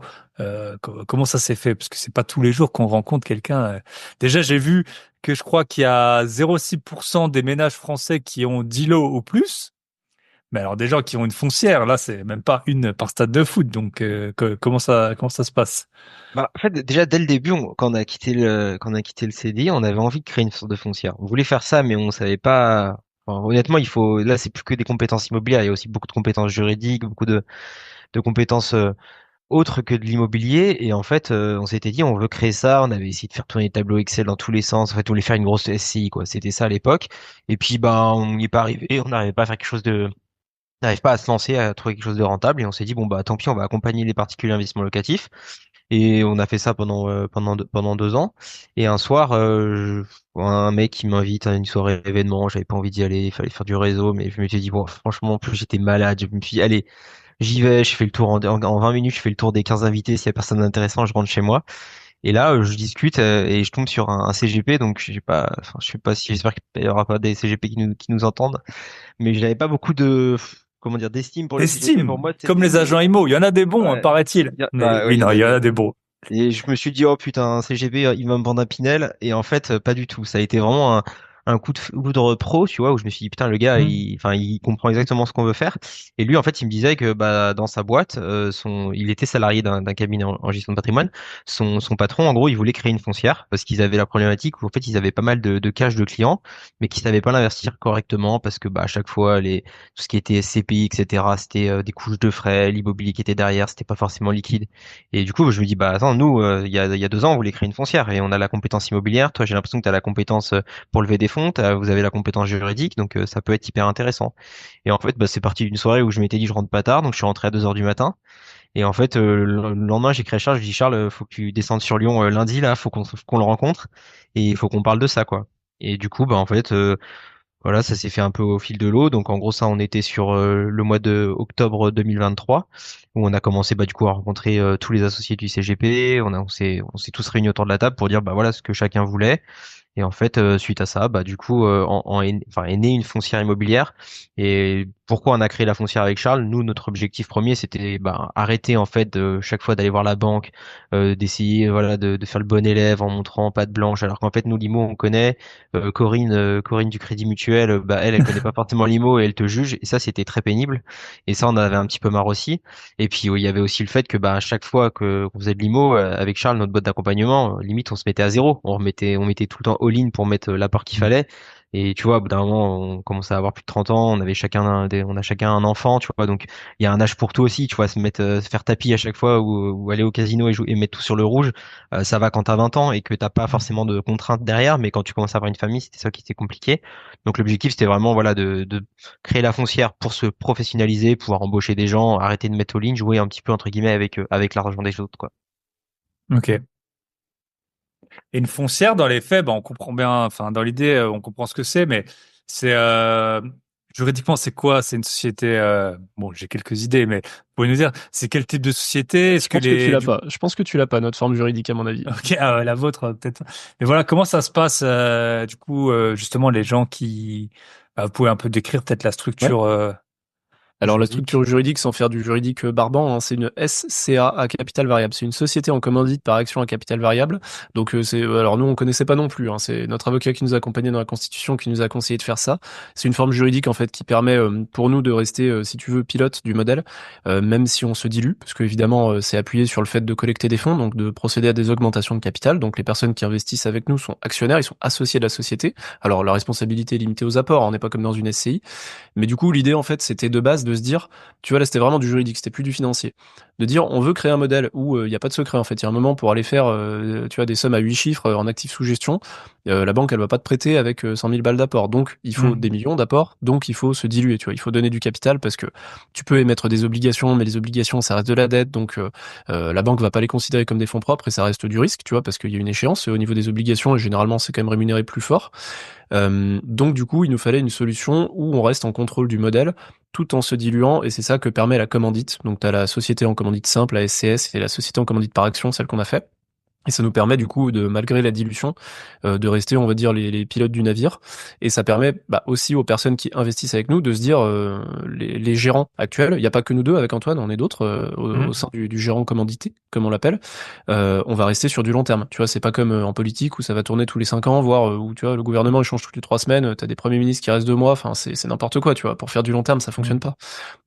Comment ça s'est fait? Parce que c'est pas tous les jours qu'on rencontre quelqu'un. Déjà, j'ai vu que je crois qu'il y a 0,6% des ménages français qui ont 10 lots ou plus. Mais alors, des gens qui ont une foncière, là, c'est même pas une par stade de foot. Donc, comment ça se passe? Bah, en fait, déjà dès le début, quand on a quitté le CDI, on avait envie de créer une sorte de foncière. On voulait faire ça, mais on savait pas. Enfin, honnêtement, là, c'est plus que des compétences immobilières. Il y a aussi beaucoup de compétences juridiques, beaucoup de compétences autres que de l'immobilier. Et en fait, on s'était dit, on veut créer ça. On avait essayé de faire tourner des tableaux Excel dans tous les sens. En fait, on voulait faire une grosse SCI, quoi. C'était ça à l'époque. Et puis, bah, on n'y est pas arrivé. On n'arrivait pas à faire quelque chose de, on n'arrive pas à se lancer, à trouver quelque chose de rentable. Et on s'est dit, bon, bah, tant pis, on va accompagner les particuliers investissements locatifs. Et on a fait ça pendant 2 ans. Et un soir, un mec qui m'invite à une soirée événement, j'avais pas envie d'y aller, il fallait faire du réseau, mais je me suis dit, bon, franchement, en plus j'étais malade, je me suis dit, allez, j'y vais, je fais le tour en 20 minutes, je fais le tour des 15 invités, s'il y a personne d'intéressant, je rentre chez moi. Et là, je discute et je tombe sur un CGP, donc j'ai pas, enfin, je sais pas si, j'espère qu'il y aura pas des CGP qui nous entendent, mais je n'avais pas beaucoup de, comment dire, d'estime pour les CGP. Pour Estime, moi, comme c'était les agents des, IMO, il y en a des bons, hein, ouais, paraît-il. Mais bah oui, oui, il y en non, il a y en des a des bons. bons. Et je me suis dit, oh putain, un CGP, il va me vendre un Pinel. Et en fait, pas du tout. Ça a été vraiment un coup de foudre pro, tu vois, où je me suis dit, putain, le gars, Hmm. enfin, il comprend exactement ce qu'on veut faire. Et lui, en fait, il me disait que, bah, dans sa boîte, il était salarié d'un cabinet en gestion de patrimoine. Son patron, en gros, il voulait créer une foncière parce qu'ils avaient la problématique où, en fait, ils avaient pas mal de cash de clients, mais qui savaient pas l'investir correctement parce que, bah, à chaque fois, tout ce qui était CPI, etc., c'était des couches de frais, l'immobilier qui était derrière, c'était pas forcément liquide. Et du coup, je me dis, bah attends, nous, il y a 2 ans, on voulait créer une foncière et on a la compétence immobilière. Toi, j'ai l'impression que tu as la compétence pour lever des fonds, vous avez la compétence juridique, donc ça peut être hyper intéressant. Et en fait, bah, c'est parti d'une soirée où je m'étais dit, je rentre pas tard, donc je suis rentré à 2 heures du matin. Et en fait, le lendemain, j'ai créé Charles, je dis, Charles, faut que tu descendes sur Lyon lundi, là, faut qu'on le rencontre et il faut qu'on parle de ça, quoi. Et du coup, bah en fait, voilà, ça s'est fait un peu au fil de l'eau. Donc en gros, ça, on était sur le mois de octobre 2023 où on a commencé bah du coup à rencontrer tous les associés du CGP. On s'est tous réunis autour de la table pour dire bah voilà ce que chacun voulait. Et en fait, suite à ça, bah du coup, enfin, est née une foncière immobilière. Et pourquoi on a créé la foncière avec Charles? Nous, notre objectif premier, c'était bah, arrêter en fait de chaque fois d'aller voir la banque, d'essayer voilà de faire le bon élève en montrant patte blanche. Alors qu'en fait, nous, l'IMO, on connaît. Corinne du Crédit Mutuel, bah elle connaît pas forcément l'IMO et elle te juge. Et ça, c'était très pénible. Et ça, on en avait un petit peu marre aussi. Et puis, il y avait aussi le fait que bah à chaque fois que qu'on faisait de l'IMO avec Charles, notre boîte d'accompagnement, limite, on se mettait à zéro. On mettait tout le temps all-in pour mettre l'apport qu'il fallait. Et tu vois, au bout d'un moment, on commençait à avoir plus de 30 ans, on a chacun un enfant, tu vois, donc il y a un âge pour tout aussi, tu vois, se faire tapis à chaque fois ou aller au casino et mettre tout sur le rouge, ça va quand t'as 20 ans et que t'as pas forcément de contraintes derrière, mais quand tu commences à avoir une famille, c'était ça qui était compliqué. Donc l'objectif, c'était vraiment, voilà, de créer la foncière pour se professionnaliser, pouvoir embaucher des gens, arrêter de mettre all-in, jouer un petit peu, entre guillemets, avec l'argent des autres, quoi. Ok. Et une foncière, dans les faits, bah, on comprend bien, enfin, dans l'idée, on comprend ce que c'est, mais c'est, juridiquement, c'est quoi? C'est une société, bon, j'ai quelques idées, mais vous pouvez nous dire, c'est quel type de société? Est-ce Je que pense que tu les, l'as pas. Je pense que tu l'as pas, notre forme juridique, à mon avis. ok, ah ouais, la vôtre, peut-être. Mais voilà, comment ça se passe, du coup, justement, les gens qui, bah, vous pouvez un peu décrire peut-être la Ouais. structure, Alors la juridique. structure juridique, sans faire du juridique barbant, hein, c'est une SCA à capital variable. C'est une société en commandite par action à capital variable. Donc alors nous on connaissait pas non plus. Hein, c'est notre avocat qui nous a accompagnés dans la Constitution qui nous a conseillé de faire ça. C'est une forme juridique en fait qui permet pour nous de rester, si tu veux, pilote du modèle, même si on se dilue, parce que évidemment c'est appuyé sur le fait de collecter des fonds, donc de procéder à des augmentations de capital. Donc les personnes qui investissent avec nous sont actionnaires, ils sont associés de la société. Alors la responsabilité est limitée aux apports, hein, on n'est pas comme dans une SCI. Mais du coup, l'idée, en fait, c'était de base de se dire, tu vois, là, c'était vraiment du juridique, c'était plus du financier. De dire, on veut créer un modèle où il n'y a pas de secret, en fait. Il y a un moment pour aller faire, tu vois, des sommes à 8 chiffres en actifs sous gestion. La banque, elle va pas te prêter avec 100 000 balles d'apport. Donc, il faut des Hmm. millions d'apports. Donc, il faut se diluer, tu vois. Il faut donner du capital parce que tu peux émettre des obligations, mais les obligations, ça reste de la dette. Donc, la banque va pas les considérer comme des fonds propres et ça reste du risque, tu vois, parce qu'il y a une échéance au niveau des obligations et généralement, c'est quand même rémunéré plus fort. Donc du coup, il nous fallait une solution où on reste en contrôle du modèle tout en se diluant et c'est ça que permet la commandite. Donc tu as la société en commandite simple, la SCS, et la société en commandite par action, celle qu'on a fait. Et ça nous permet du coup de, malgré la dilution, de rester, on va dire, les pilotes du navire. Et ça permet bah, aussi aux personnes qui investissent avec nous de se dire, les gérants actuels, il n'y a pas que nous deux avec Antoine, on est d'autres au Hmm. sein du gérant commandité, comme on l'appelle. On va rester sur du long terme. Tu vois, c'est pas comme en politique où ça va tourner tous les 5 ans, voire où tu vois le gouvernement il change toutes les 3 semaines. T'as des premiers ministres qui restent 2 mois. Enfin, c'est n'importe quoi. Tu vois, pour faire du long terme, ça Hmm. fonctionne pas.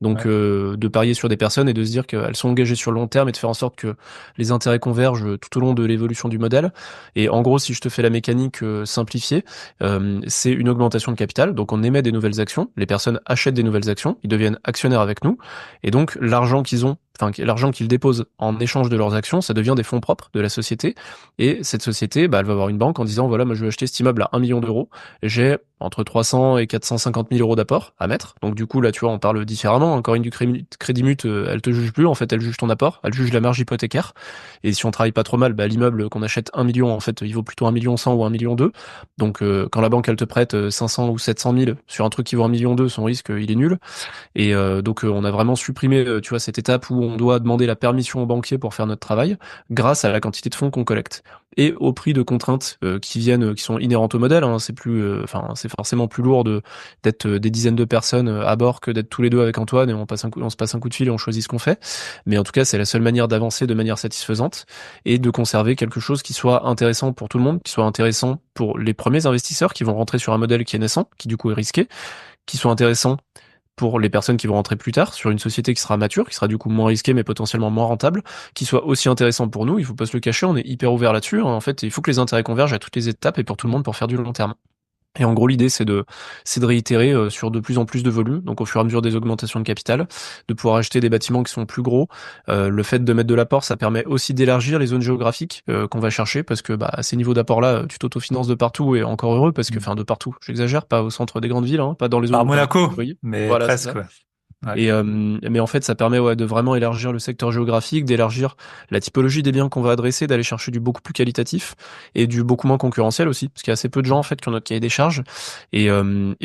Donc, Ouais. de parier sur des personnes et de se dire qu'elles sont engagées sur le long terme et de faire en sorte que les intérêts convergent tout au long de l'évolution du modèle. Et en gros, si je te fais la mécanique simplifiée, c'est une augmentation de capital. Donc, on émet des nouvelles actions. Les personnes achètent des nouvelles actions. Ils deviennent actionnaires avec nous. Et donc, l'argent qu'ils ont, enfin, l'argent qu'ils déposent en échange de leurs actions, ça devient des fonds propres de la société. Et cette société, bah, elle va avoir une banque en disant, voilà, moi, je veux acheter cet immeuble à 1 million d'euros. J'ai entre 300 et 450 000 euros d'apport à mettre. Donc du coup, là, tu vois, on parle différemment. Corinne du Crédit Mut, elle te juge plus, en fait, elle juge ton apport, elle juge la marge hypothécaire. Et si on travaille pas trop mal, bah, l'immeuble qu'on achète 1 million, en fait, il vaut plutôt 1 million 100 ou 1 million 2. Donc quand la banque, elle te prête 500 ou 700 000 sur un truc qui vaut 1 million 2, son risque, il est nul. Et donc on a vraiment supprimé, tu vois, cette étape où on doit demander la permission au banquier pour faire notre travail, grâce à la quantité de fonds qu'on collecte et au prix de contraintes qui viennent, qui sont inhérentes au modèle. Hein. C'est plus, enfin, c'est forcément plus lourd d'être des dizaines de personnes à bord que d'être tous les deux avec Antoine et on se passe un coup de fil et on choisit ce qu'on fait. Mais en tout cas, c'est la seule manière d'avancer de manière satisfaisante et de conserver quelque chose qui soit intéressant pour tout le monde, qui soit intéressant pour les premiers investisseurs qui vont rentrer sur un modèle qui est naissant, qui du coup est risqué, qui soit intéressant pour les personnes qui vont rentrer plus tard sur une société qui sera mature, qui sera du coup moins risquée mais potentiellement moins rentable, qui soit aussi intéressant pour nous. Il faut pas se le cacher, on est hyper ouvert là-dessus. En fait, il faut que les intérêts convergent à toutes les étapes et pour tout le monde pour faire du long terme. Et en gros, l'idée, c'est de réitérer sur de plus en plus de volume, donc au fur et à mesure des augmentations de capital, de pouvoir acheter des bâtiments qui sont plus gros. Le fait de mettre de l'apport, ça permet aussi d'élargir les zones géographiques qu'on va chercher, parce que bah, à ces niveaux d'apport-là, tu t'autofinances de partout et encore heureux, parce que, enfin, de partout, j'exagère, pas au centre des grandes villes, hein, pas dans les zones À où t'as un Monaco, loyer. mais Voilà, c'est presque, ça. ouais. Ouais. Et mais en fait, ça permet de vraiment élargir le secteur géographique, d'élargir la typologie des biens qu'on va adresser, d'aller chercher du beaucoup plus qualitatif et du beaucoup moins concurrentiel aussi, parce qu'il y a assez peu de gens en fait qui ont notre cahier des charges. Et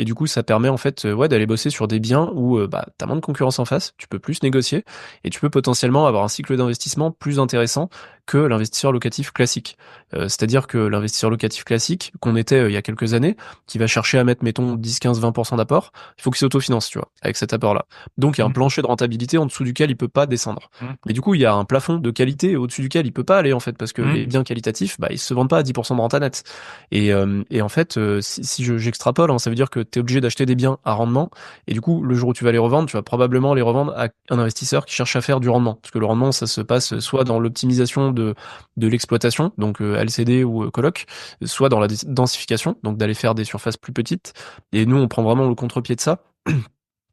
du coup, ça permet en fait d'aller bosser sur des biens où bah t'as moins de concurrence en face, tu peux plus négocier et tu peux potentiellement avoir un cycle d'investissement plus intéressant que l'investisseur locatif classique. C'est-à-dire que l'investisseur locatif classique qu'on était il y a quelques années, qui va chercher à mettre mettons 10, 15, 20% d'apport, il faut qu'il s'autofinance, tu vois, avec cet apport-là. Donc il y a un Mm. plancher de rentabilité en dessous duquel il peut pas descendre. Mm. Mais du coup, il y a un plafond de qualité au-dessus duquel il peut pas aller en fait parce que Mm. les biens qualitatifs, bah ils se vendent pas à 10% de renta net. Et en fait, si j'extrapole, hein, ça veut dire que tu es obligé d'acheter des biens à rendement et du coup, le jour où tu vas les revendre, tu vas probablement les revendre à un investisseur qui cherche à faire du rendement parce que le rendement ça se passe soit dans l'optimisation de l'exploitation, donc LCD ou coloc, soit dans la densification, donc d'aller faire des surfaces plus petites. Et nous, on prend vraiment le contre-pied de ça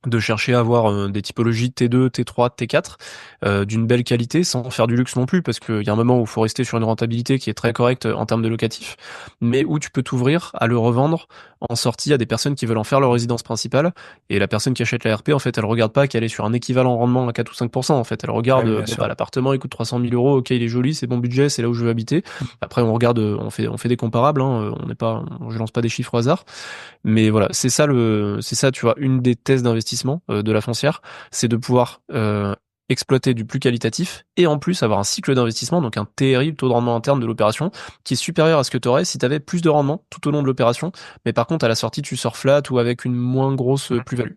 de chercher à avoir des typologies T2, T3, T4 d'une belle qualité sans faire du luxe non plus parce qu'il y a un moment où il faut rester sur une rentabilité qui est très correcte en termes de locatif mais où tu peux t'ouvrir à le revendre en sortie à des personnes qui veulent en faire leur résidence principale et la personne qui achète la RP en fait elle regarde pas qu'elle est sur un équivalent rendement à 4 ou 5% en fait elle Ouais, regarde bien bon sûr. bah l'appartement il coûte 300 000 euros, ok il est joli c'est bon budget c'est là où je veux habiter. Après on regarde on fait des comparables hein, on n'est pas je lance pas des chiffres au hasard mais voilà, c'est ça, tu vois, une des thèses d'investissement de la foncière, c'est de pouvoir exploiter du plus qualitatif et en plus avoir un cycle d'investissement, donc un TRI, le taux de rendement interne de l'opération, qui est supérieur à ce que tu aurais si tu avais plus de rendement tout au long de l'opération, mais par contre à la sortie tu sors flat ou avec une moins grosse plus-value.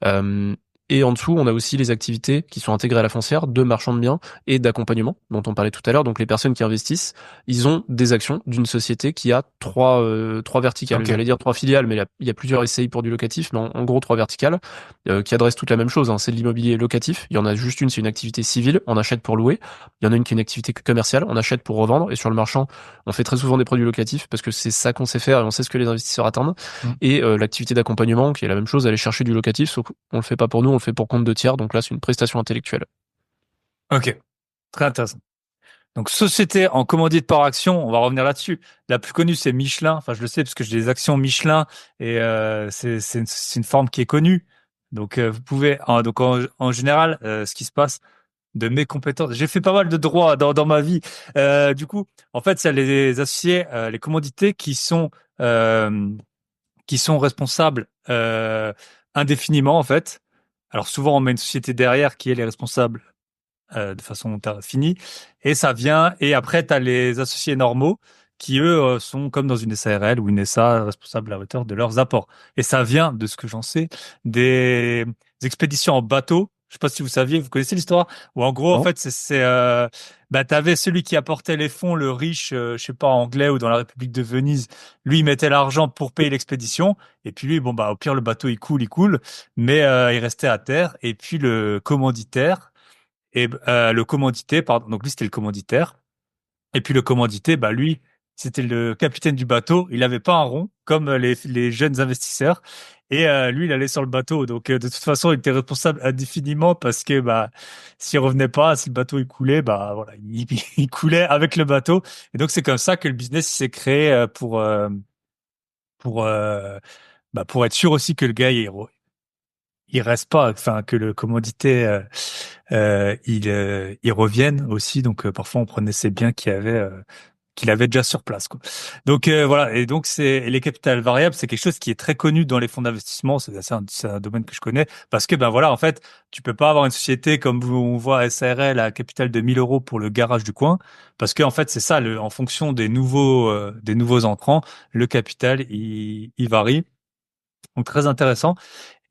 Euh, et en dessous, on a aussi les activités qui sont intégrées à la foncière de marchand de biens et d'accompagnement dont on parlait tout à l'heure. Donc les personnes qui investissent, ils ont des actions d'une société qui a trois verticales. Ok. J'allais dire trois filiales, mais il y a plusieurs SCI pour du locatif, mais en gros trois verticales qui adressent toute la même chose. Hein. C'est de l'immobilier locatif. Il y en a juste une, c'est une activité civile, on achète pour louer. Il y en a une qui est une activité commerciale, on achète pour revendre. Et sur le marchand, on fait très souvent des produits locatifs parce que c'est ça qu'on sait faire et on sait ce que les investisseurs attendent. Mm. Et l'activité d'accompagnement qui est la même chose, aller chercher du locatif, sauf qu'on le fait pas pour nous, on le fait pour compte de tiers. Donc là, c'est une prestation intellectuelle. Ok. Très intéressant. Donc, société en commandite par action, on va revenir là-dessus. La plus connue, c'est Michelin. Enfin, je le sais parce que j'ai des actions Michelin et c'est une forme qui est connue. Donc, vous pouvez, donc en général, ce qui se passe de mes compétences, j'ai fait pas mal de droits dans ma vie. Du coup, en fait, c'est les associés, les commandités qui sont responsables indéfiniment, en fait. Alors, souvent, on met une société derrière qui est les responsables de façon finie. Et ça vient, et après, tu as les associés normaux qui, eux, sont comme dans une SARL ou une SA responsable à hauteur de leurs apports. Et ça vient, de ce que j'en sais, des expéditions en bateau. Je sais pas si vous saviez, vous connaissez l'histoire? Où en gros, en Non. fait, bah, t'avais celui qui apportait les fonds, le riche, je sais pas, anglais ou dans la République de Venise. Lui, il mettait l'argent pour payer l'expédition. Et puis lui, bon, bah, au pire, le bateau, il coule. Mais il restait à terre. Et puis le commanditaire, et le commandité, pardon, donc lui c'était le commanditaire, et puis le commandité, bah lui c'était le capitaine du bateau, il avait pas un rond comme les jeunes investisseurs, et lui il allait sur le bateau, donc de toute façon il était responsable indéfiniment parce que bah s'il revenait pas, si le bateau il coulait, bah voilà il coulait avec le bateau, et donc c'est comme ça que le business s'est créé pour bah, pour être sûr aussi que le gars il reste pas, enfin que le commodité il revienne aussi. Donc parfois on prenait ces biens qu'il avait déjà sur place, quoi. Donc voilà, et donc c'est les capitales variables, c'est quelque chose qui est très connu dans les fonds d'investissement. C'est un domaine que je connais parce que ben voilà, en fait, tu peux pas avoir une société comme on voit SARL à capital de 1000 euros pour le garage du coin, parce que en fait c'est ça, en fonction des nouveaux entrants, le capital il varie. Donc très intéressant.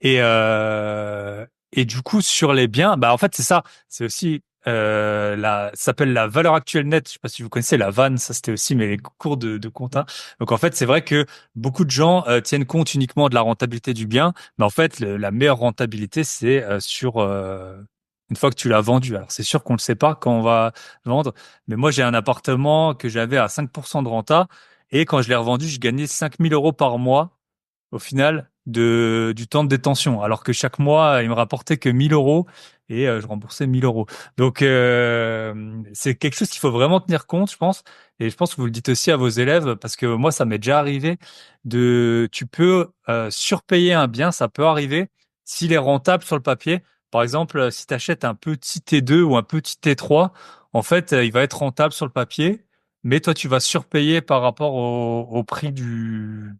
Et, euh, et du coup, sur les biens, bah en fait, c'est ça. C'est aussi ça s'appelle la valeur actuelle nette. Je sais pas si vous connaissez la VAN, ça c'était aussi mes cours de compta. Donc en fait, c'est vrai que beaucoup de gens tiennent compte uniquement de la rentabilité du bien, mais en fait, la meilleure rentabilité, c'est sur une fois que tu l'as vendu. Alors c'est sûr qu'on ne le sait pas quand on va vendre, mais moi j'ai un appartement que j'avais à 5% de renta, et quand je l'ai revendu, je gagnais 5000 euros par mois au final du temps de détention, alors que chaque mois, il me rapportait que 1000 euros et je remboursais 1000 euros. Donc, c'est quelque chose qu'il faut vraiment tenir compte, je pense. Et je pense que vous le dites aussi à vos élèves, parce que moi, ça m'est déjà arrivé tu peux surpayer un bien, ça peut arriver s'il est rentable sur le papier. Par exemple, si tu achètes un petit T2 ou un petit T3, en fait, il va être rentable sur le papier, mais toi, tu vas surpayer par rapport au prix du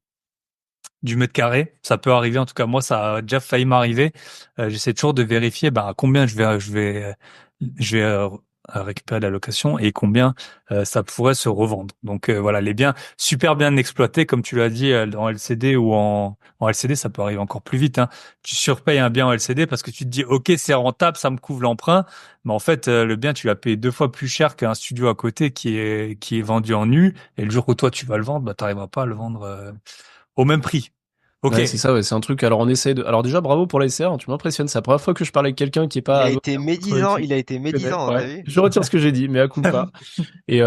mètre carré. Ça peut arriver, en tout cas moi ça a déjà failli m'arriver. J'essaie toujours de vérifier à combien je vais récupérer la location et combien ça pourrait se revendre. Donc voilà, les biens super bien exploités, comme tu l'as dit, en LCD ou en LCD, ça peut arriver encore plus vite, hein. Tu surpayes un bien en LCD parce que tu te dis ok, c'est rentable, ça me couvre l'emprunt, mais en fait le bien tu l'as payé 2 fois plus cher qu'un studio à côté qui est vendu en nu, et le jour où toi tu vas le vendre, bah t'arriveras pas à le vendre au même prix. Ok. Ouais, c'est ça, ouais, c'est un truc. Alors, on essaye de. Alors, déjà, bravo pour la SR, tu m'impressionnes. C'est la première fois que je parle avec quelqu'un qui est Il pas a avocat été ou médisant, qui il a été connaît. médisant, t'as Ouais. vu? Je retire ce que j'ai dit, mais à coup pas. Et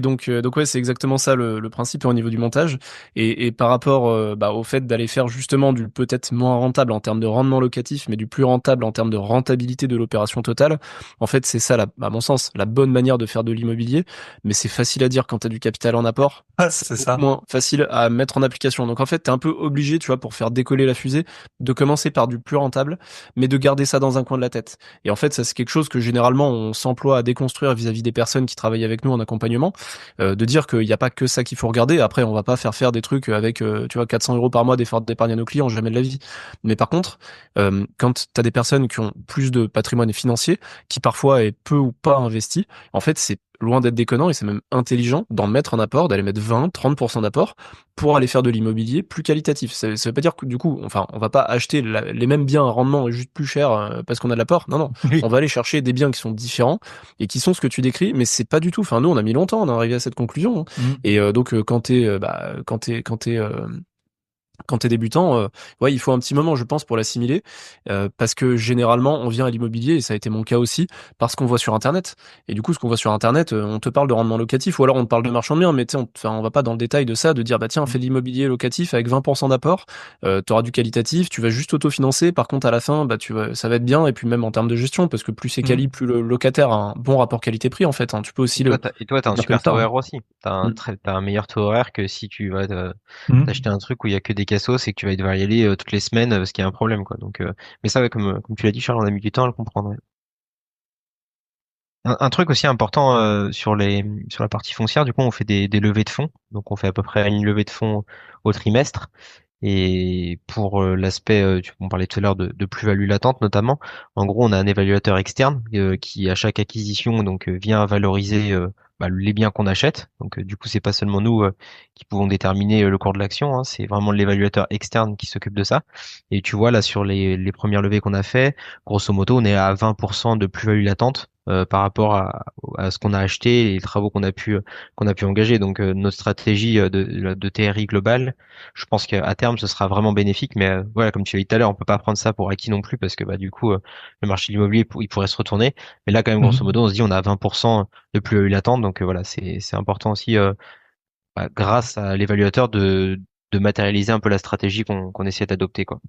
donc ouais, c'est exactement ça le principe au niveau du montage. Et par rapport au fait d'aller faire justement du peut-être moins rentable en termes de rendement locatif, mais du plus rentable en termes de rentabilité de l'opération totale, en fait, c'est ça, à mon sens, la bonne manière de faire de l'immobilier. Mais c'est facile à dire quand tu as du capital en apport. Ah, C'est c'est beaucoup ça. moins facile à mettre en application. Donc en fait, tu es un peu obligé, tu vois, pour faire décoller la fusée, de commencer par du plus rentable, mais de garder ça dans un coin de la tête. Et en fait, ça, c'est quelque chose que généralement, on s'emploie à déconstruire vis-à-vis des personnes qui travaillent avec nous en accompagnement, de dire qu'il n'y a pas que ça qu'il faut regarder. Après, on va pas faire des trucs avec, tu vois, 400 euros par mois d'effort d'épargne à nos clients, jamais de la vie. Mais par contre, quand tu as des personnes qui ont plus de patrimoine financier, qui parfois est peu ou pas investi, en fait, c'est loin d'être déconnant et c'est même intelligent d'en mettre un apport, d'aller mettre 20, 30% d'apport pour aller faire de l'immobilier plus qualitatif. Ça veut pas dire que du coup, enfin, on va pas acheter les mêmes biens à rendement juste plus cher parce qu'on a de l'apport. Non, non. Oui. On va aller chercher des biens qui sont différents et qui sont ce que tu décris, mais c'est pas du tout. Enfin, nous, on a mis longtemps, on est arrivé à cette conclusion, hein. Mm. Et donc, quand t'es débutant, ouais, il faut un petit moment, je pense, pour l'assimiler, parce que généralement, on vient à l'immobilier, et ça a été mon cas aussi, parce qu'on voit sur Internet. Et du coup, ce qu'on voit sur Internet, on te parle de rendement locatif, ou alors on te parle de marchand de biens, mais tu sais, on va pas dans le détail de ça, de dire, bah tiens, fais de l'immobilier locatif avec 20% d'apport, t'auras du qualitatif, tu vas juste autofinancer, par contre, à la fin, bah ça va être bien, et puis même en termes de gestion, parce que plus c'est Mm. quali, plus le locataire a un bon rapport qualité-prix, en fait, hein. Tu peux aussi Et toi, t'as un on appelle super ça, taux hein. horaire aussi. Mm. T'as un meilleur taux horaire que si tu vas Mm. t'acheter un truc où il y a que des cassos et que tu vas devoir y aller toutes les semaines parce qu'il y a un problème, quoi. Donc, mais ça, ouais, comme tu l'as dit, Charles, on a mis du temps à le comprendre. Ouais. Un truc aussi important sur la partie foncière, du coup, on fait des levées de fonds. Donc, on fait à peu près une levée de fonds au trimestre. Et pour l'aspect, on parlait tout à l'heure de plus-value latente notamment. En gros, on a un évaluateur externe qui, à chaque acquisition, donc vient valoriser les biens qu'on achète. Donc, du coup, c'est pas seulement nous qui pouvons déterminer le cours de l'action, hein, c'est vraiment l'évaluateur externe qui s'occupe de ça. Et tu vois là sur les premières levées qu'on a fait, grosso modo, on est à 20% de plus-value latente par rapport à ce qu'on a acheté et les travaux qu'on a pu engager. Donc, notre stratégie de TRI globale, je pense qu'à terme, ce sera vraiment bénéfique. Mais voilà, comme tu l'as dit tout à l'heure, on peut pas prendre ça pour acquis non plus parce que bah, du coup, le marché de l'immobilier, il pourrait se retourner. Mais là, quand même, grosso Mm. modo, on se dit on a 20% de plus-value latente. Donc voilà, c'est important aussi, grâce à l'évaluateur, de matérialiser un peu la stratégie qu'on essaie d'adopter, quoi.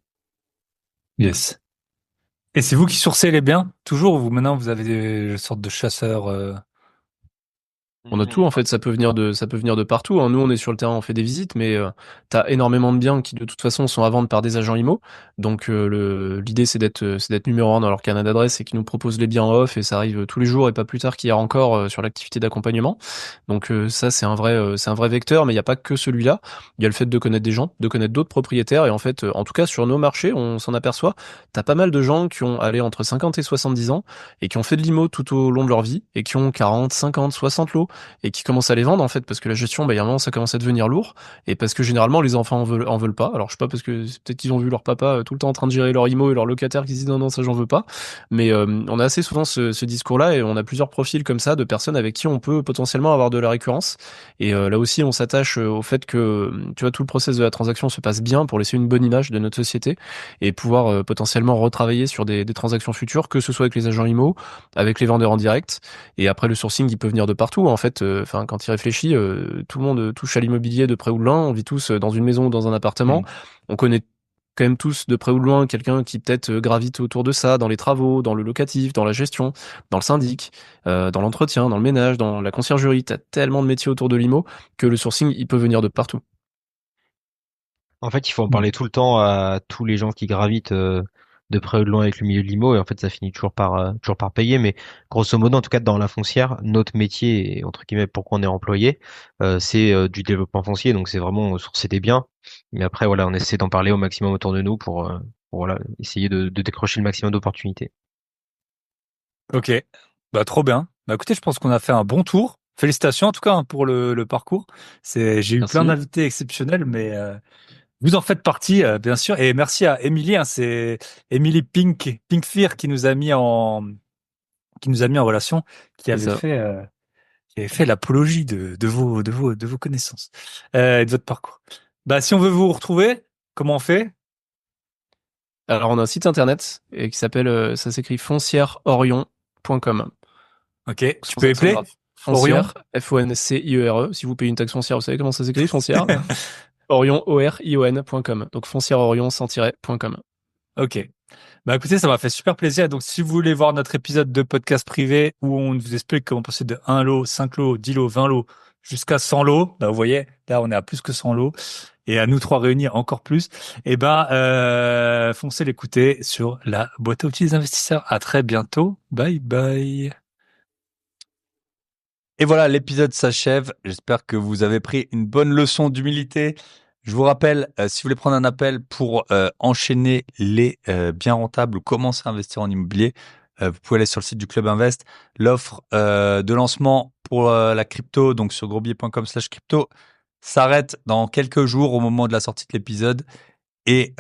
Yes. Et c'est vous qui sourcez les biens? Toujours, ou vous, maintenant, vous avez des sortes de chasseurs, On a tout en fait, ça peut venir de partout, hein. Nous, on est sur le terrain, on fait des visites, mais t'as énormément de biens qui de toute façon sont à vendre par des agents IMO. Donc l'idée c'est d'être numéro un dans leur carnet d'adresse et qui nous proposent les biens en off et ça arrive tous les jours et pas plus tard qu'hier encore sur l'activité d'accompagnement. Donc ça c'est un vrai vecteur, mais il y a pas que celui-là. Il y a le fait de connaître des gens, de connaître d'autres propriétaires et en fait, en tout cas sur nos marchés, on s'en aperçoit. T'as pas mal de gens qui ont allé entre 50 et 70 ans et qui ont fait de l'IMO tout au long de leur vie et qui ont 40, 50, 60 lots et qui commencent à les vendre en fait parce que la gestion, il y a un moment ça commence à devenir lourd et parce que généralement les enfants en veulent pas. Alors je sais pas parce que c'est peut-être qu'ils ont vu leur papa tout le temps en train de gérer leur IMO et leur locataire qui se disent non non ça j'en veux pas. Mais on a assez souvent ce discours-là et on a plusieurs profils comme ça de personnes avec qui on peut potentiellement avoir de la récurrence. Et là aussi on s'attache au fait que tu vois tout le process de la transaction se passe bien pour laisser une bonne image de notre société et pouvoir potentiellement retravailler sur des transactions futures, que ce soit avec les agents IMO, avec les vendeurs en direct. Et après, le sourcing, il peut venir de partout. En fait, enfin, quand il réfléchit, tout le monde touche à l'immobilier de près ou de loin. On vit tous dans une maison ou dans un appartement. On connaît quand même tous de près ou de loin quelqu'un qui peut-être gravite autour de ça, dans les travaux, dans le locatif, dans la gestion, dans le syndic, dans l'entretien, dans le ménage, dans la conciergerie. T'as tellement de métiers autour de l'IMO que le sourcing, il peut venir de partout. En fait, il faut en parler tout le temps à tous les gens qui gravitent de près ou de loin avec le milieu de l'IMO et en fait, ça finit toujours par payer. Mais grosso modo, en tout cas, dans la foncière, notre métier, et entre guillemets, pourquoi on est employé, c'est du développement foncier. Donc, c'est vraiment sourcer des biens. Mais après, voilà, on essaie d'en parler au maximum autour de nous pour, voilà, essayer de décrocher le maximum d'opportunités. Ok, bah trop bien. Bah écoutez, je pense qu'on a fait un bon tour. Félicitations en tout cas hein, pour le parcours. J'ai eu plein Merci. d'invités exceptionnels, mais vous en faites partie bien sûr. Et merci à Émilie. Hein, c'est Émilie Pinkfear qui nous a mis en relation, qui C'est avait ça. fait l'apologie de vos connaissances et de votre parcours. Bah si on veut vous retrouver, comment on fait? Alors, on a un site internet qui s'appelle, ça s'écrit foncièreorion.com. Ok, tu Sans peux accent épeler grave. Orion. Foncière, Fonciere. Si vous payez une taxe foncière, vous savez comment ça s'écrit, foncière. Orion, ORION.com. Donc foncièreorion sans tiret.com. Ok. Bah écoutez, ça m'a fait super plaisir. Donc si vous voulez voir notre épisode de podcast privé où on vous explique comment passer de 1 lot, 5 lots, 10 lots, 20 lots jusqu'à 100 lots, bah vous voyez, là on est à plus que 100 lots et à nous trois réunis encore plus. Et ben foncez l'écouter sur la boîte à outils des investisseurs. À très bientôt. Bye bye. Et voilà, l'épisode s'achève. J'espère que vous avez pris une bonne leçon d'humilité. Je vous rappelle, si vous voulez prendre un appel pour enchaîner les biens rentables ou commencer à investir en immobilier, vous pouvez aller sur le site du Club Invest. L'offre de lancement pour la crypto, donc sur grosbillet.com/crypto, s'arrête dans quelques jours au moment de la sortie de l'épisode. Et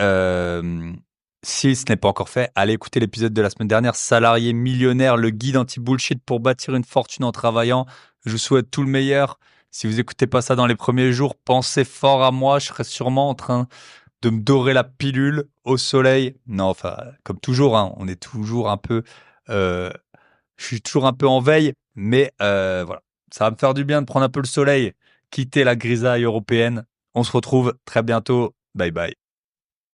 si ce n'est pas encore fait, allez écouter l'épisode de la semaine dernière, Salarié millionnaire, le guide anti-bullshit pour bâtir une fortune en travaillant. Je vous souhaite tout le meilleur. Si vous écoutez pas ça dans les premiers jours, pensez fort à moi. Je serai sûrement en train de me dorer la pilule au soleil. Non, enfin, comme toujours, hein, on est toujours un peu... je suis toujours un peu en veille, mais voilà. Ça va me faire du bien de prendre un peu le soleil, quitter la grisaille européenne. On se retrouve très bientôt. Bye bye.